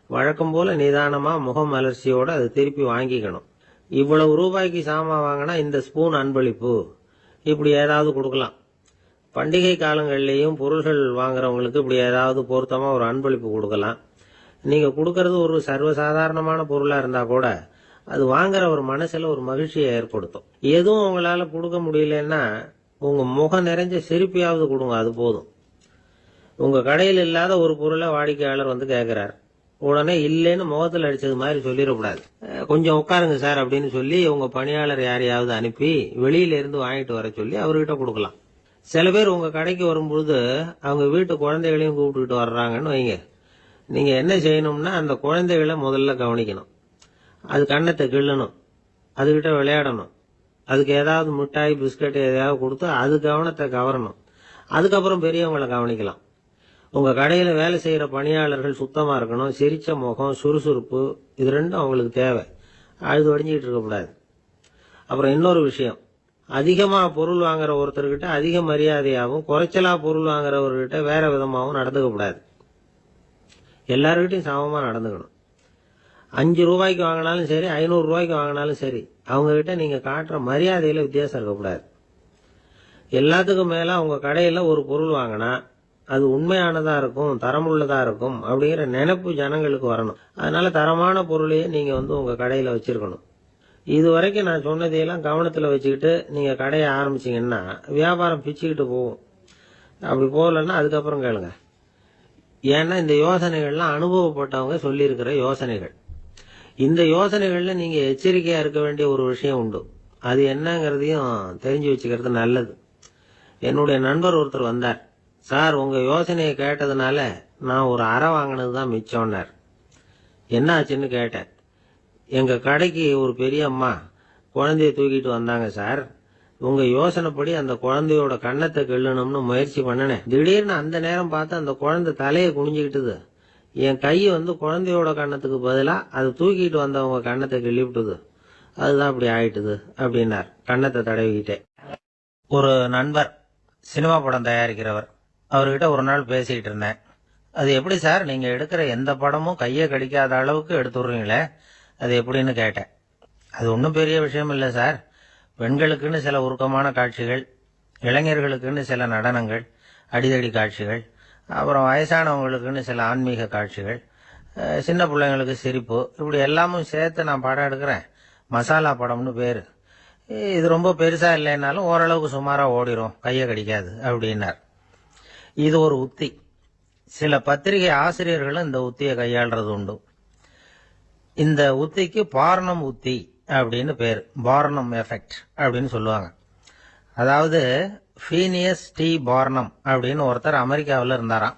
வழக்கம் போல நிதானமா முகம் அலர்ச்சியோட அதை திருப்பி வாங்கிக்கணும். இவ்வளவு ரூபாய்க்கு சாமான் வாங்கினா இந்த ஸ்பூன் அன்பளிப்பு, இப்படி ஏதாவது கொடுக்கலாம். பண்டிகை காலங்கள்லயும் பொருள்கள் வாங்குறவங்களுக்கு இப்படி ஏதாவது பொருத்தமா ஒரு அன்பளிப்பு கொடுக்கலாம். நீங்க கொடுக்கறது ஒரு சர்வசாதாரணமான பொருளா இருந்தா கூட அது வாங்குற ஒரு மனசுல ஒரு மகிழ்ச்சியை ஏற்படுத்தும். எதுவும் உங்களால கொடுக்க முடியலன்னா உங்க முகம் நிறைஞ்ச சிரிப்பையாவது கொடுங்க, அது போதும். உங்க கடையில் இல்லாத ஒரு பொருளை வாடிக்கையாளர் வந்து கேட்கிறார், உடனே இல்லைன்னு முகத்தில் அடிச்சது மாதிரி சொல்லிடக்கூடாது. கொஞ்சம் உட்காருங்க சார் அப்படின்னு சொல்லி உங்க பணியாளர் யாரையாவது அனுப்பி வெளியில இருந்து வாங்கிட்டு வர சொல்லி அவர்கிட்ட கொடுக்கலாம். சில பேர் உங்க கடைக்கு வரும்பொழுது அவங்க வீட்டு குழந்தைகளையும் கூப்பிட்டுக்கிட்டு வர்றாங்கன்னு வைங்க. நீங்க என்ன செய்யணும்னா அந்த குழந்தைகளை முதல்ல கவனிக்கணும். அது கண்ணத்தை கிள்ளணும், அதுகிட்ட விளையாடணும், அதுக்கு ஏதாவது மிட்டாய் பிஸ்கட் எதையாவது கொடுத்து அது கவனத்தை கவரணும். அதுக்கப்புறம் பெரியவங்களை கவனிக்கலாம். உங்க கடையில வேலை செய்யற பணியாளர்கள் சுத்தமா இருக்கணும், சிரிச்ச முகம், சுறுசுறுப்பு, இது ரெண்டும் அவங்களுக்கு தேவை. அழுது வடிஞ்சிக்கிட்டு இருக்கக்கூடாது. அப்புறம் இன்னொரு விஷயம், அதிகமா பொருள் வாங்குற ஒருத்தர்கிட்ட அதிக மரியாதையாகவும் குறைச்சலா பொருள் வாங்குறவர்கிட்ட வேற விதமாகவும் நடந்துக்க கூடாது. எல்லாருக்கிட்டையும் சமமா நடந்துக்கணும். 5 ரூபாய்க்கு வாங்கினாலும் சரி, 500 ரூபாய்க்கு வாங்கினாலும் சரி, அவங்க கிட்ட நீங்க காட்டுற மரியாதையில வித்தியாசம் இருக்கக்கூடாது. எல்லாத்துக்கும் மேல உங்க கடையில ஒரு பொருள் வாங்கினா அது உண்மையானதா இருக்கும், தரமுள்ளதா இருக்கும் அப்படிங்கிற நினைப்பு ஜனங்களுக்கு வரணும். அதனால தரமான பொருளையே நீங்க வந்து உங்க கடையில வச்சிருக்கணும். இது வரைக்கும் நான் சொன்னதையெல்லாம் கவனத்துல வச்சுக்கிட்டு நீங்க கடையை ஆரம்பிச்சீங்கன்னா வியாபாரம் பிச்சுக்கிட்டு போகும். அப்படி போகலன்னா அதுக்கப்புறம் கேளுங்க. ஏன்னா இந்த யோசனைகள்லாம் அனுபவப்பட்டவங்க சொல்லி இருக்கிற யோசனைகள். இந்த யோசனைகள்ல நீங்க எச்சரிக்கையா இருக்க வேண்டிய ஒரு விஷயம் உண்டு. அது என்னங்கிறதையும் தெரிஞ்சு வச்சுக்கிறது நல்லது. என்னுடைய நண்பர் ஒருத்தர் வந்தார். சார், உங்க யோசனையை கேட்டதுனால நான் ஒரு அறை வாங்கினதுதான் மிச்சம்னார். என்ன ஆச்சுன்னு கேட்டேன். எங்க கடைக்கு ஒரு பெரிய அம்மா குழந்தைய தூக்கிட்டு வந்தாங்க சார். உங்க யோசனைப்படி அந்த குழந்தையோட கண்ணத்தை கிள்ளணும்னு முயற்சி பண்ணினேன். திடீர்னு அந்த நேரம் பார்த்து அந்த குழந்தை தலையை குனிஞ்சுக்கிட்டுது. என் கை வந்து குழந்தையோட கண்ணத்துக்கு பதிலா அது தூக்கிட்டு வந்தவங்க கண்ணத்தை கிள்ளிவிட்டுது. அதுதான் அப்படி ஆயிட்டுது அப்படின்னார் கண்ணத்தை தடவிக்கிட்டே. ஒரு நண்பர் சினிமா படம் தயாரிக்கிறவர், அவர்கிட்ட ஒரு நாள் பேசிக்கிட்டு இருந்தேன். அது எப்படி சார், நீங்க எடுக்கிற எந்த படமும் கையை கடிக்காத அளவுக்கு எடுத்துடுறீங்களே, அது எப்படின்னு கேட்டேன். அது ஒன்றும் பெரிய விஷயம் இல்லை சார். பெண்களுக்குன்னு சில உருக்கமான காட்சிகள், இளைஞர்களுக்குன்னு சில நடனங்கள், அடிதடி காட்சிகள், அப்புறம் வயசானவங்களுக்குன்னு சில ஆன்மீக காட்சிகள், சின்ன பிள்ளைங்களுக்கு சிரிப்பு, இப்படி எல்லாமும் சேர்த்து நான் படம் எடுக்கிறேன். மசாலா படம்னு பேரு. இது ரொம்ப பெருசா இல்லைன்னாலும் ஓரளவுக்கு சுமாரா ஓடிரும், கையை கடிக்காது அப்படின்னார். இது ஒரு உத்தி. சில பத்திரிகை ஆசிரியர்களும் இந்த உத்தியை கையாளுறது உண்டு. இந்த உத்திக்கு பார்னம் உத்தி அப்படின்னு பேர். பார்னம் எஃபெக்ட் அப்படின்னு சொல்லுவாங்க. அதாவது ஃபீனியஸ் டி பார்னம் அப்படின்னு ஒருத்தர் அமெரிக்காவில் இருந்தாராம்.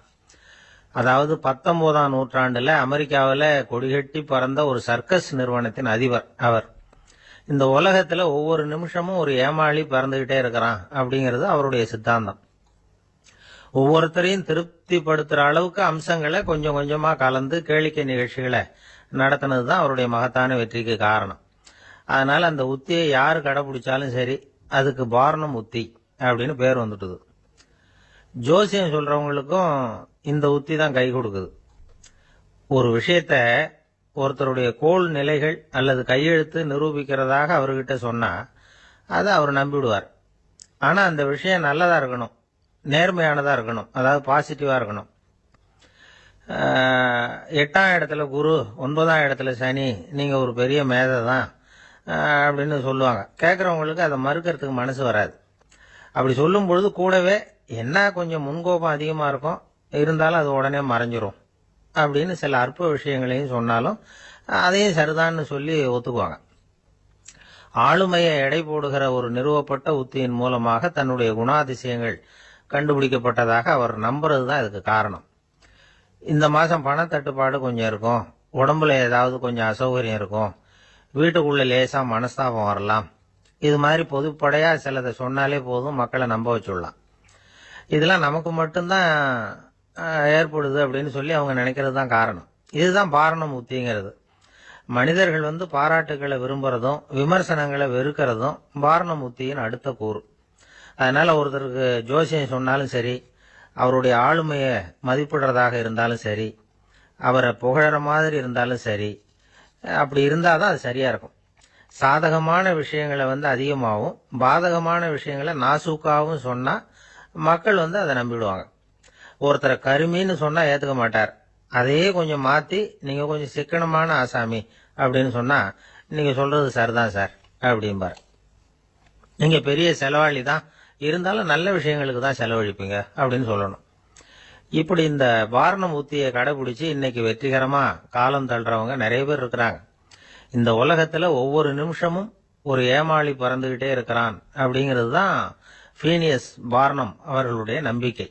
அதாவது 19ஆம் நூற்றாண்டுல அமெரிக்காவில் கொடிகட்டி பறந்த ஒரு சர்க்கஸ் நிறுவனத்தின் அதிபர் அவர். இந்த உலகத்துல ஒவ்வொரு நிமிஷமும் ஒரு ஏமாளி பறந்துகிட்டே இருக்கிறான் அப்படிங்கிறது அவருடைய சித்தாந்தம். ஒவ்வொருத்தரையும் திருப்திப்படுத்துற அளவுக்கு அம்சங்களை கொஞ்சம் கொஞ்சமா கலந்து கேளிக்கை நிகழ்ச்சிகளை நடத்தினது தான் அவருடைய மகத்தான வெற்றிக்கு காரணம். அதனால அந்த உத்தியை யாரு கடைபிடிச்சாலும் சரி, அதுக்கு பார்னம் உத்தி அப்படின்னு பேர் வந்துட்டுது. ஜோசியம் சொல்றவங்களுக்கும் இந்த உத்தி தான் கை கொடுக்குது. ஒரு விஷயத்த ஒருத்தருடைய கோள் நிலைகள் அல்லது கையெழுத்து நிரூபிக்கிறதாக அவர்கிட்ட சொன்னா அதை அவர் நம்பிவிடுவார். ஆனா அந்த விஷயம் நல்லதா இருக்கணும், நேர்மையானதா இருக்கணும், அதாவது பாசிட்டிவா இருக்கணும். 8ஆம் இடத்துல குரு, 9ஆம் இடத்துல சனி, நீங்க ஒரு பெரிய மேதை தான் அப்படின்னு சொல்லுவாங்க. கேட்கறவங்களுக்கு அதை மறுக்கிறதுக்கு மனசு வராது. அப்படி சொல்லும் பொழுது கூடவே என்ன கொஞ்சம் முன்கோபம் அதிகமா இருக்கும், இருந்தாலும் அது உடனே மறைஞ்சிரும் அப்படின்னு சில அற்ப விஷயங்களையும் சொன்னாலும் அதையும் சரிதான்னு சொல்லி ஒத்துக்குவாங்க. ஆளுமையை எடை போடுகிற ஒரு நிறுவப்பட்ட உத்தியின் மூலமாக தன்னுடைய குணாதிசயங்கள் கண்டுபிடிக்கப்பட்டதாக அவர் நம்புறது தான் இதுக்கு காரணம். இந்த மாசம் பணத்தட்டுப்பாடு கொஞ்சம் இருக்கும், உடம்புல ஏதாவது கொஞ்சம் அசௌகரியம் இருக்கும், வீட்டுக்குள்ள லேசா மனஸ்தாபம் வரலாம், இது மாதிரி பொதுப்படையா சிலதை சொன்னாலே போதும், மக்களை நம்ப வச்சுடலாம். இதெல்லாம் நமக்கு மட்டும்தான் ஏற்படுது அப்படின்னு சொல்லி அவங்க நினைக்கிறது தான் காரணம். இதுதான் பார்னம் உத்திங்கிறது. மனிதர்கள் பாராட்டுகளை விரும்புறதும் விமர்சனங்களை வெறுக்கிறதும் பார்னம் உத்தியின் அடுத்த கூறு. அதனால ஒருத்தருக்கு ஜோசியம் சொன்னாலும் சரி, அவருடைய ஆளுமையை மதிப்பிடுறதாக இருந்தாலும் சரி, அவரை புகழற மாதிரி இருந்தாலும் சரி, அப்படி இருந்தாதான் அது சரியா இருக்கும். சாதகமான விஷயங்களை அதிகமாகவும் பாதகமான விஷயங்களை நாசூக்காவும் சொன்னா மக்கள் அதை நம்பிடுவாங்க. ஒருத்தரை கருமின்னு சொன்னா ஏத்துக்க மாட்டார். அதையே கொஞ்சம் மாத்தி நீங்க கொஞ்சம் சிக்கனமான ஆசாமி அப்படின்னு சொன்னா நீங்க சொல்றது சரிதான் சார் அப்படிம்பார். நீங்க பெரிய செலவாளி தான், இருந்தாலும் நல்ல விஷயங்களுக்கு தான் செலவழிப்பீங்க அப்படின்னு சொல்லணும். இப்படி இந்த பார்னம் உத்தியை கடைபிடிச்சு இன்னைக்கு வெற்றிகரமா காலம் தள்ளுறவங்க நிறைய பேர் இருக்கிறாங்க. இந்த உலகத்துல ஒவ்வொரு நிமிஷமும் ஒரு ஏமாளி பறந்துகிட்டே இருக்கிறான் அப்படிங்கிறது தான் ஃபீனியஸ் பார்னம் அவர்களுடைய நம்பிக்கை.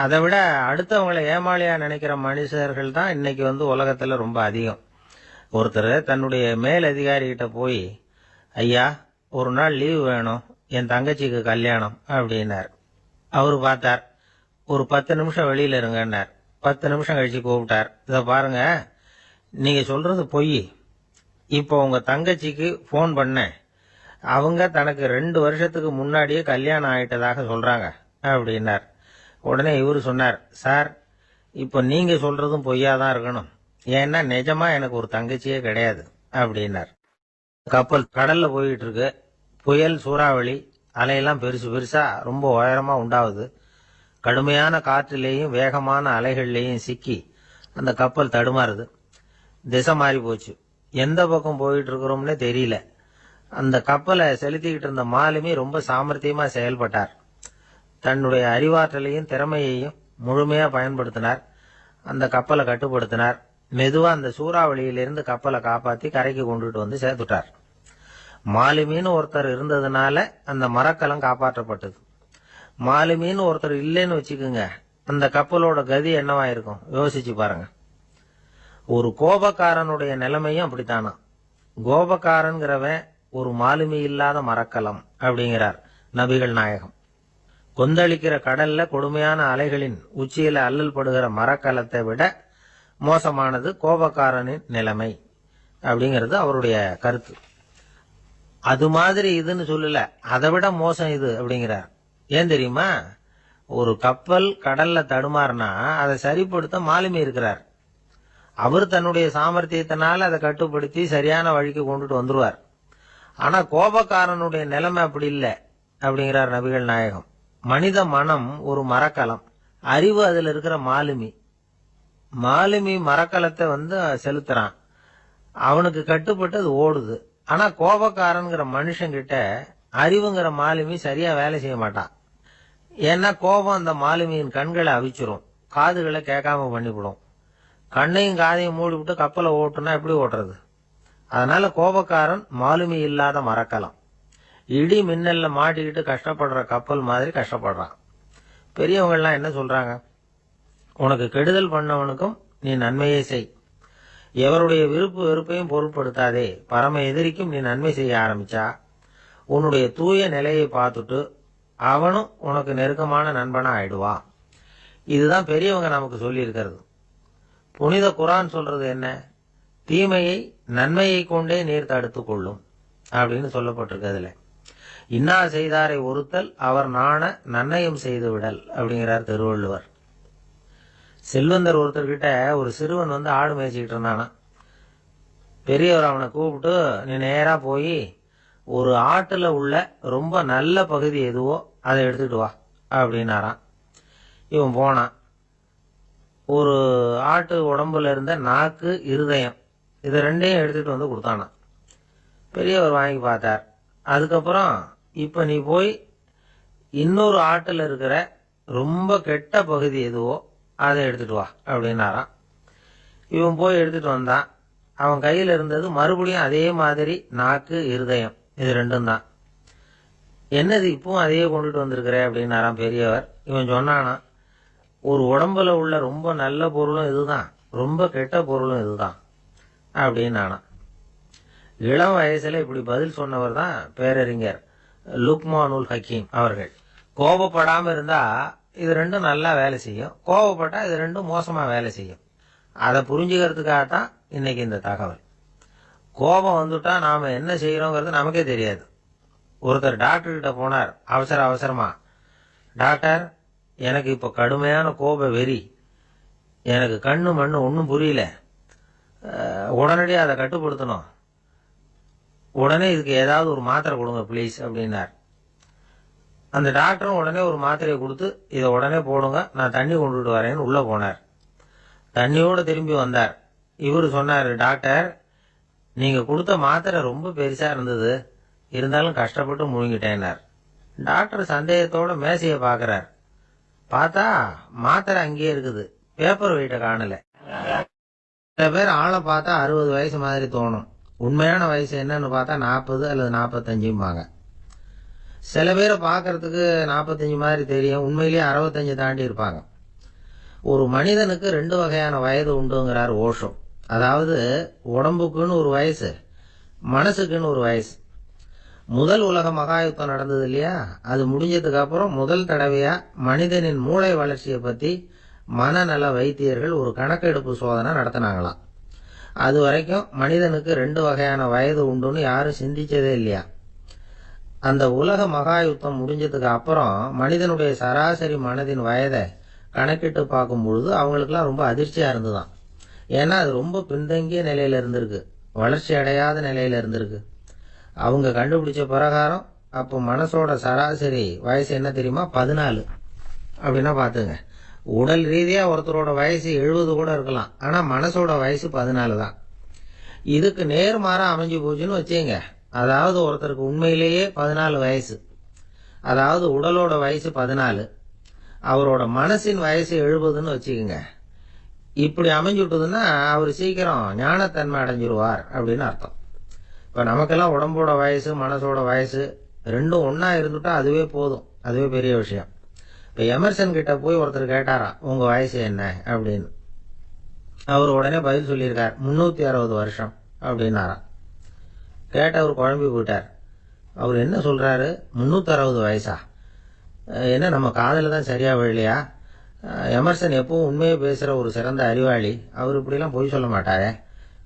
அதை விட அடுத்தவங்களை ஏமாளியா நினைக்கிற மனுஷர்கள் தான் இன்னைக்கு உலகத்துல ரொம்ப அதிகம். ஒருத்தர் தன்னுடைய மேல் அதிகாரிகிட்ட போய், ஐயா ஒரு நாள் லீவு வேணும், என் தங்கச்சிக்கு கல்யாணம் அப்படின்னார். அவரு பார்த்தார், ஒரு 10 நிமிஷம் வெளியில இருங்கன்னார். 10 நிமிஷம் கழிச்சு கூப்பிட்டார், இத பாருங்க நீங்க சொல்றது பொய், இப்போ உங்க தங்கச்சிக்கு போன் பண்ணேன், அவங்க தனக்கு 2 வருஷத்துக்கு முன்னாடியே கல்யாணம் ஆயிட்டதாக சொல்றாங்க அப்படின்னார். உடனே இவரு சொன்னார், சார் இப்போ நீங்க சொல்றதும் பொய்யாதான் இருக்கணும், ஏன்னா நிஜமா எனக்கு ஒரு தங்கச்சியே கிடையாது அப்படின்னார். கப்பல் கடல்ல போயிட்டு இருக்கு, புயல் சூறாவளி அலையெல்லாம் பெருசு பெருசா ரொம்ப உயரமா உண்டாகுது. கடுமையான காற்றிலேயும் வேகமான அலைகள்லேயும் சிக்கி அந்த கப்பல் தடுமாறுது. திசை மாறி போச்சு, எந்த பக்கம் போயிட்டு இருக்கிறோம்னே தெரியல. அந்த கப்பலை செலுத்திக்கிட்டு இருந்த மாலுமி ரொம்ப சாமர்த்தியமா செயல்பட்டார். தன்னுடைய அறிவாற்றலையும் திறமையையும் முழுமையா பயன்படுத்தினார். அந்த கப்பலை கட்டுப்படுத்தினார். மெதுவா அந்த சூறாவளியிலிருந்து கப்பலை காப்பாத்தி கரைக்கு கொண்டுட்டு சேர்த்துட்டார். மாலுமின்னு ஒருத்தர் இருந்ததுனால அந்த மரக்கலம் காப்பாற்றப்பட்டது. மாலுமின்னு ஒருத்தர் இல்லைன்னு வச்சுக்குங்க, அந்த கப்பலோட கதி என்னவாயிருக்கும் யோசிச்சு பாருங்க. ஒரு கோபக்காரனுடைய நிலைமையும் அப்படித்தானா. கோபக்காரன்கிறவன் ஒரு மாலுமி இல்லாத மரக்கலம் அப்படிங்கிறார் நபிகள் நாயகம். கொந்தளிக்கிற கடல்ல கொடுமையான அலைகளின் உச்சியில அல்லல் படுகிற மரக்கலத்தை விட மோசமானது கோபக்காரனின் நிலைமை அப்படிங்கிறது அவருடைய கருத்து. அது மாதிரி இதுன்னு சொல்லல, அதை விட மோசம் இது அப்படிங்கிறார். ஏன் தெரியுமா? ஒரு கப்பல் கடல்ல தடுமாறினா அதை சரிப்படுத்த மாலுமி இருக்கிறார். அவர் தன்னுடைய சாமர்த்தியத்தினால அதை கட்டுப்படுத்தி சரியான வழிக்கு கொண்டுட்டு வந்துருவார். ஆனா கோபக்காரனுடைய நிலைமை அப்படி இல்லை அப்படிங்கிறார் நபிகள் நாயகம். மனித மனம் ஒரு மரக்கலம், அறிவு அதுல இருக்கிற மாலுமி. மாலுமி மரக்கலத்தை செலுத்துறான். அவனுக்கு கட்டுப்பட்டு அது ஓடுது. ஆனா கோபக்காரன்கிற மனுஷங்கிட்ட அறிவுங்கிற மாலுமி சரியா வேலை செய்ய மாட்டான். ஏன்னா கோபம் அந்த மாலுமியின் கண்களை அவிச்சிரும், காதுகளை கேட்காம பண்ணிவிடும். கண்ணையும் காதையும் மூடிவிட்டு கப்பலை ஓட்டுனா எப்படி ஓட்டுறது? அதனால கோபக்காரன் மாலுமி இல்லாத மரக்கலம். இடி மின்னல்ல மாட்டிக்கிட்டு கஷ்டப்படுற கப்பல் மாதிரி கஷ்டப்படுறான். பெரியவங்கள்லாம் என்ன சொல்றாங்க? உனக்கு கெடுதல் பண்ணவனுக்கும் நீ நன்மையை செய். எவருடைய விருப்பு வெறுப்பையும் பொருட்படுத்தாதே. பரம எதிரிக்கும் நீ நன்மை செய்ய ஆரம்பிச்சா உன்னுடைய தூய நிலையை பார்த்துட்டு அவனும் உனக்கு நெருக்கமான நண்பனா ஆயிடுவான். இதுதான் பெரியவங்க நமக்கு சொல்லி இருக்கிறது. புனித குர்ஆன் சொல்றது என்ன? தீமையை நன்மையை கொண்டே நீர் தடுத்து கொள்ளும் அப்படின்னு சொல்லப்பட்டிருக்கு. அதுல இன்னா செய்தாரை ஒருத்தல் அவர் நாண நன்னயம் செய்து விடல் அப்படிங்கிறார் திருவள்ளுவர். செல்வந்தர் ஒருத்தர்கிட்ட ஒரு சிறுவன் ஆடு மேய்ச்சிக்கிட்டு இருந்தானா. பெரியவர் அவனை கூப்பிட்டு, நீ நேரா போய் ஒரு ஆட்டுல உள்ள ரொம்ப நல்ல பகுதி எதுவோ அதை எடுத்துட்டு வா அப்படின்னாராம். இவன் போனான். ஒரு ஆட்டு உடம்புல இருந்த நாக்கு, இருதயம், இது ரெண்டையும் எடுத்துட்டு கொடுத்தானா. பெரியவர் வாங்கி பார்த்தார். அதுக்கப்புறம் இப்ப நீ போய் இன்னொரு ஆட்டுல இருக்கிற ரொம்ப கெட்ட பகுதி எதுவோ அதை எடுத்துட்டு வா அப்படின்னாராம். இவன் போய் எடுத்துட்டு வந்தான். அவன் கையில இருந்தது மறுபடியும் அதே மாதிரி நாக்கு, இருதயம், இது ரெண்டும் தான். என்னது இப்பவும் அதையே கொண்டுட்டு வந்திருக்கிற அப்படின்னாராம் பெரியவர். இவன் சொன்னானா, ஒரு உடம்புல உள்ள ரொம்ப நல்ல பொருளும் இதுதான், ரொம்ப கெட்ட பொருளும் இதுதான் அப்படின்னானா. இளம் வயசுல இப்படி பதில் சொன்னவர் தான் பேரறிஞர் லுக்மானுல் ஹக்கீம் அவர்கள். கோபப்படாம இருந்தா இது ரெண்டும் நல்லா வேலை செய்யும், கோபப்பட்டா இது ரெண்டும் மோசமா வேலை செய்யும். அதை புரிஞ்சுக்கிறதுக்காகத்தான் இன்னைக்கு இந்த தகவல். கோபம் வந்துட்டா நாம என்ன செய்யறோங்கிறது நமக்கே தெரியாது. ஒருத்தர் டாக்டர் கிட்ட போனார் அவசரமா. டாக்டர், எனக்கு இப்ப கடுமையான கோப வெறி, எனக்கு கண்ணு மண்ணு ஒன்னும் புரியல, உடனடியாக அதை கட்டுப்படுத்தணும், உடனே இதுக்கு ஏதாவது ஒரு மாத்திரை கொடுங்க ப்ளீஸ் அப்படின்னார். அந்த டாக்டரும் உடனே ஒரு மாத்திரையை கொடுத்து, இதை உடனே போடுங்க, நான் தண்ணி கொண்டுட்டு வரேன்னு உள்ள போனார். தண்ணியோட திரும்பி வந்தார். இவரு சொன்னாரு, டாக்டர், நீங்க கொடுத்த மாத்திரை ரொம்ப பெருசா இருந்தது, இருந்தாலும் கஷ்டப்பட்டு முழுங்கிட்டேன்னார். டாக்டர் சந்தேகத்தோட மேசையை பாக்குறார். பார்த்தா மாத்திரை அங்கேயே இருக்குது, பேப்பர் வெயிட்ட காணல. சில பேர் ஆளை பார்த்தா 60 வயசு மாதிரி தோணும், உண்மையான வயசு என்னன்னு பார்த்தா 40 அல்லது 45. சில பேரை பார்க்கறதுக்கு 45 மாதிரி தெரியும், உண்மையிலேயே 65 தாண்டி இருப்பாங்க. ஒரு மனிதனுக்கு 2 வகையான வயது உண்டுங்கிறார் ஓஷோ. அதாவது உடம்புக்குன்னு ஒரு வயசு, மனசுக்குன்னு ஒரு வயசு. முதல் உலக மகாயுத்தம் நடந்தது இல்லையா, அது முடிஞ்சதுக்கு அப்புறம் முதல் தடவையா மனிதனின் மூளை வளர்ச்சியை பத்தி மனநல வைத்தியர்கள் ஒரு கணக்கெடுப்பு சோதனை நடத்தினாங்களாம். அது வரைக்கும் மனிதனுக்கு 2 வகையான வயது உண்டுன்னு யாரும் சிந்திச்சதே இல்லையா. அந்த உலக மகாயுத்தம் முடிஞ்சதுக்கு அப்புறம் மனிதனுடைய சராசரி மனதின் வயதை கணக்கிட்டு பார்க்கும் பொழுது அவங்களுக்குலாம் ரொம்ப அதிர்ச்சியா இருந்துதான். ஏன்னா அது ரொம்ப பின்தங்கிய நிலையில இருந்திருக்கு, வளர்ச்சி அடையாத நிலையில இருந்திருக்கு. அவங்க கண்டுபிடிச்ச பிரகாரம் அப்போ மனசோட சராசரி வயசு என்ன தெரியுமா? 14. அப்படின்னா பாத்துங்க, உடல் ரீதியா ஒருத்தரோட வயசு 70 கூட இருக்கலாம், ஆனா மனசோட வயசு 14 தான். இதுக்கு நேர்மாறா அமைஞ்சு போச்சுன்னு வச்சுங்க. அதாவது ஒருத்தருக்கு உண்மையிலேயே 14 வயசு, அதாவது உடலோட வயசு 14, அவரோட மனசின் வயசு 70ன்னு வச்சுக்கோங்க. இப்படி அமைஞ்சுட்டுதுன்னா அவர் சீக்கிரம் ஞானத்தன்மை அடைஞ்சிருவார் அப்படின்னு அர்த்தம். இப்ப நமக்கெல்லாம் உடம்போட வயசு மனசோட வயசு ரெண்டும் ஒன்னா இருந்துட்டா அதுவே போதும், அதுவே பெரிய விஷயம். இப்ப எமர்சன் கிட்ட போய் ஒருத்தர் கேட்டாராம், உங்க வயசு என்ன அப்படின்னு. அவர் உடனே பதில் சொல்லியிருக்கார், 360 வருஷம் அப்படின்னாராம். கேட்டவர் குழம்பி போயிட்டார். அவர் என்ன சொல்றாரு, 360 வயசா? என்ன நம்ம காதல தான் சரியா விழலையா? எமர்சன் எப்பவும் உண்மையை பேசுற ஒரு சிறந்த அறிவாளி, அவர் இப்படிலாம் பொய் சொல்ல மாட்டாரே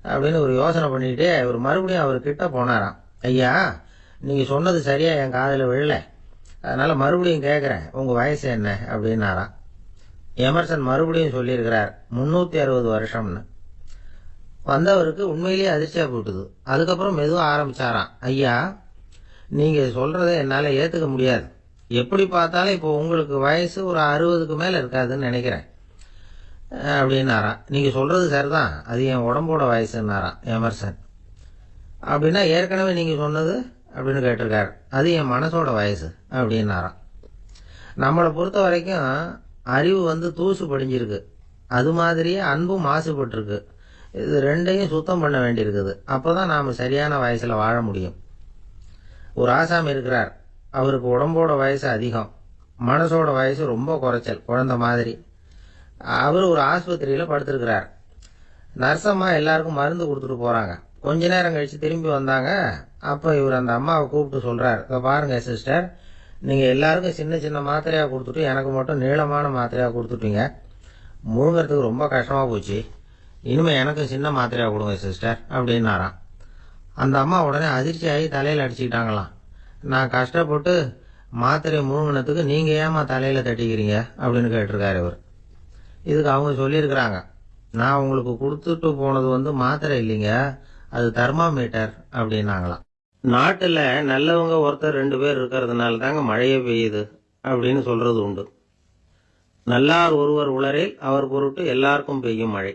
அப்படின்னு ஒரு யோசனை பண்ணிட்டு இவர் மறுபடியும் அவர் கிட்ட போனாராம். ஐயா, நீங்க சொன்னது சரியா என் காதல விழல, அதனால மறுபடியும் கேட்கிறேன், உங்க வயசு என்ன அப்படின்னாராம். எமர்சன் மறுபடியும் சொல்லியிருக்கிறார், 360 வருஷம்னு. வந்தவருக்கு உண்மையிலேயே அதிர்ச்சியா போட்டுது. அதுக்கப்புறம் மெதுவா ஆரம்பிச்சாராம், ஐயா, நீங்க சொல்றதை என்னால ஏத்துக்க முடியாது. எப்படி பார்த்தாலும் இப்போ உங்களுக்கு வயசு ஒரு 60க்கு மேல இருக்காதுன்னு நினைக்கிறேன். அப்படின்னாராம். நீங்கள் சொல்கிறது சரிதான், அது என் உடம்போட வயசுன்னாராம் எமர்சன். அப்படின்னா ஏற்கனவே நீங்கள் சொன்னது அப்படின்னு கேட்டிருக்காரு, அது என் மனசோட வயசு அப்படின்னாராம். நம்மளை பொறுத்த வரைக்கும் அறிவு தூசு படிஞ்சிருக்கு, அது மாதிரியே அன்பும் மாசுபட்டிருக்கு. இது ரெண்டையும் சுத்தம் பண்ண வேண்டியிருக்குது. அப்போ தான் நாம் சரியான வயசில் வாழ முடியும். ஒரு ஆசாமி இருக்கிறார், அவருக்கு உடம்போட வயசு அதிகம், மனசோட வயசு ரொம்ப குறைச்சல், குழந்தை மாதிரி. அவர் ஒரு ஆஸ்பத்திரியில் படுத்திருக்கிறார். நர்சம்மா எல்லாருக்கும் மருந்து கொடுத்துட்டு போகிறாங்க. கொஞ்ச நேரம் கழித்து திரும்பி வந்தாங்க. அப்போ இவர் அந்த அம்மாவை கூப்பிட்டு சொல்கிறார், இப்போ பாருங்கள் சிஸ்டர், நீங்கள் எல்லாருக்கும் சின்ன சின்ன மாத்திரையாக கொடுத்துட்டு எனக்கு மட்டும் நீளமான மாத்திரையாக கொடுத்துட்டீங்க. முழுங்கிறதுக்கு ரொம்ப கஷ்டமாக போச்சு. இனிமேல் எனக்கு சின்ன மாத்திரையாக கொடுங்க சிஸ்டர் அப்படின்னாராம். அந்த அம்மா உடனே அதிர்ச்சி ஆகி தலையில் அடிச்சுக்கிட்டாங்களாம். நான் கஷ்டப்பட்டு மாத்திரை முழுங்கினதுக்கு நீங்கள் ஏமா தலையில் தட்டிக்கிறீங்க அப்படின்னு கேட்டிருக்காரு இவர். இதுக்கு அவங்க சொல்லியிருக்கிறாங்க, நான் உங்களுக்கு கொடுத்துட்டு போனது மாத்திரை இல்லைங்க, அது தெர்மாமீட்டர் அப்படின்னாங்களாம். நாட்டில் நல்லவங்க ஒருத்தர் 2 பேர் இருக்கிறதுனால தாங்க மழையே பெய்யுது அப்படின்னு சொல்கிறது உண்டு. நல்லார் ஒருவர் உளரேல் அவர் பொருட்டு எல்லாருக்கும் பெய்யும் மழை.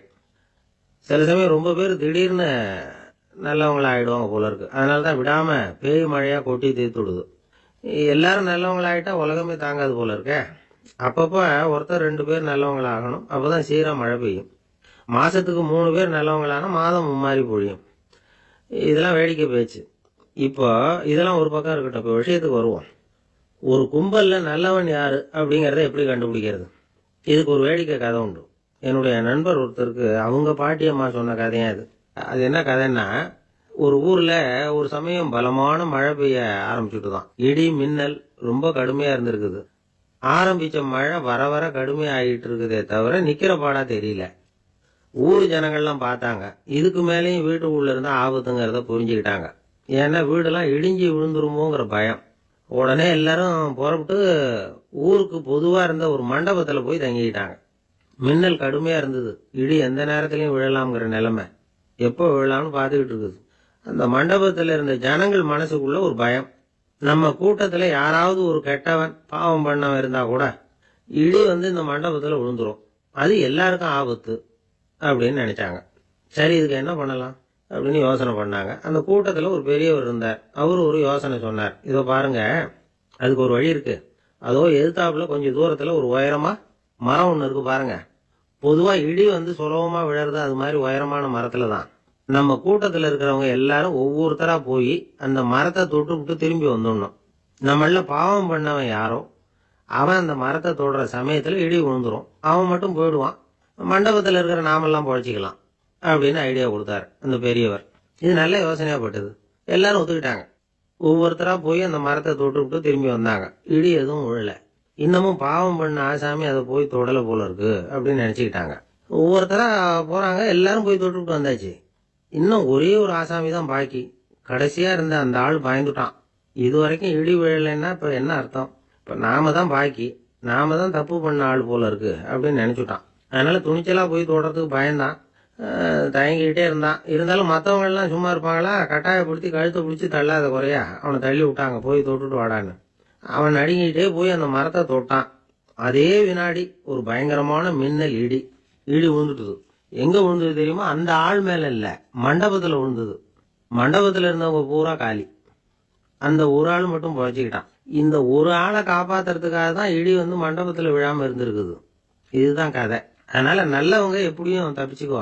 சில சமயம் ரொம்ப பேர் திடீர்னு நல்லவங்களா ஆகிடுவாங்க போல இருக்கு. அதனால தான் விடாமல் பேய் மழையாக கொட்டி தீர்த்துடுது. எல்லாரும் நல்லவங்களாயிட்டா உலகமே தாங்காது போல இருக்க. அப்பப்போ ஒருத்தர் 2 பேர் நல்லவங்களாகணும், அப்போ தான் சீராக மழை பெய்யும். மாதத்துக்கு 3 பேர் நல்லவங்களானா மாதம் மும்மாரி பொழியும். இதெல்லாம் வேடிக்கை பேச்சு. இப்போ இதெல்லாம் ஒரு பக்கம் இருக்கட்டும், இப்போ விஷயத்துக்கு வருவோம். ஒரு கும்பலில் நல்லவன் யார் அப்படிங்கிறத எப்படி கண்டுபிடிக்கிறது? இதுக்கு ஒரு வேடிக்கை கதை உண்டு. என்னுடைய நண்பர் ஒருத்தருக்கு அவங்க பாட்டியம்மா சொன்ன கதையா அது. அது என்ன கதைன்னா, ஒரு ஊரில் ஒரு சமயம் பலமான மழை பெய்ய ஆரம்பிச்சுட்டு தான். இடி மின்னல் ரொம்ப கடுமையாக இருந்திருக்குது. ஆரம்பித்த மழை வர வர கடுமையாகிட்டு இருக்குதே தவிர நிற்கிற பாடா தெரியல. ஊர் ஜனங்கள்லாம் பார்த்தாங்க. இதுக்கு மேலேயும் வீட்டுக்குள்ளே இருந்தால் ஆபத்துங்கிறத புரிஞ்சுக்கிட்டாங்க. ஏன்னா வீடெல்லாம் இடிஞ்சி விழுந்துருமோங்கிற பயம். உடனே எல்லாரும் புறப்பட்டு ஊருக்கு பொதுவாக இருந்த ஒரு மண்டபத்தில் போய் தங்கிக்கிட்டாங்க. மின்னல் கடுமையாக இருந்தது, இடி எந்த நேரத்துலையும் விழலாம்ங்கிற நிலைமை. எப்போ விழலாம்னு பார்த்துக்கிட்டு இருக்குது. அந்த மண்டபத்தில் இருந்த ஜனங்கள் மனசுக்குள்ள ஒரு பயம், நம்ம கூட்டத்தில் யாராவது ஒரு கெட்டவன் பாவம் பண்ணவன் இருந்தால் கூட இடி இந்த மண்டபத்தில் விழுந்துரும், அது எல்லாருக்கும் ஆபத்து அப்படின்னு நினைச்சாங்க. சரி, இதுக்கு என்ன பண்ணலாம் அப்படின்னு யோசனை பண்ணாங்க. அந்த கூட்டத்தில் ஒரு பெரியவர் இருந்தார். அவர் ஒரு யோசனை சொன்னார். இதோ பாருங்க, அதுக்கு ஒரு வழி இருக்கு. அதோ எதிர்த்தாப்புல கொஞ்சம் தூரத்தில் ஒரு உயரமா மரம் ஒன்று இருக்கு பாருங்க. பொதுவாக இடி சுலபமாக விழறது அது மாதிரி உயரமான மரத்தில் தான். நம்ம கூட்டத்தில் இருக்கிறவங்க எல்லாரும் ஒவ்வொருத்தரா போய் அந்த மரத்தை தொட்டு விட்டு திரும்பி வந்துடணும். நம்மள பாவம் பண்ணவன் யாரோ அவன் அந்த மரத்தை தொடுற சமயத்தில் இடி விழுந்துரும், அவன் மட்டும் போயிடுவான், மண்டபத்தில் இருக்கிற நாமெல்லாம் பொழைச்சிக்கலாம் அப்படின்னு ஐடியா கொடுத்தாரு அந்த பெரியவர். இது நல்ல யோசனையாகப்பட்டது. எல்லாரும் ஒத்துக்கிட்டாங்க. ஒவ்வொருத்தரா போய் அந்த மரத்தை தொட்டு விட்டு திரும்பி வந்தாங்க. இடி எதுவும் விழல. இன்னமும் பாவம் பண்ண ஆசாமி அதை போய் தொடலை போல இருக்கு அப்படின்னு நினச்சிக்கிட்டாங்க. ஒவ்வொருத்தரா போகிறாங்க, எல்லாரும் போய் தொட்டு விட்டு வந்தாச்சு. இன்னும் ஒரே ஒரு ஆசாமி தான் பாக்கி. கடைசியாக இருந்த அந்த ஆள் பயந்துட்டான். இது வரைக்கும் இடி விழலைன்னா இப்போ என்ன அர்த்தம்? இப்போ நாம தான் பாக்கி, நாம தான் தப்பு பண்ண ஆள் போல இருக்கு அப்படின்னு நினச்சிட்டான். அதனால துணிச்சலாக போய் தொடுறதுக்கு பயந்தான், தயங்கிக்கிட்டே இருந்தான். இருந்தாலும் மற்றவங்கெல்லாம் சும்மா இருப்பாங்களா? கட்டாயப்படுத்தி கழுத்தை பிடிச்சி தள்ளாத குறையா அவனை தள்ளி விட்டாங்க, போய் தொட்டுட்டு வாடான்னு. அவன் நடுங்கிட்டே போய் அந்த மரத்தை தொட்டான். அதே வினாடி ஒரு பயங்கரமான மின்னல் இடி விழுந்துட்டுது. எங்க விழுந்தது தெரியுமா? அந்த ஆள் மேல இல்ல, மண்டபத்துல விழுந்தது. மண்டபத்துல இருந்தவங்க பூரா காலி. அந்த ஒரு ஆள் மட்டும் பொழைச்சிக்கிட்டான். இந்த ஒரு ஆளை காப்பாத்துறதுக்காக தான் இடி மண்டபத்துல விழாம இருந்திருக்குது. இதுதான் கதை. அதனால நல்லவங்க எப்படியும் தப்பிச்சுக்குவாங்க.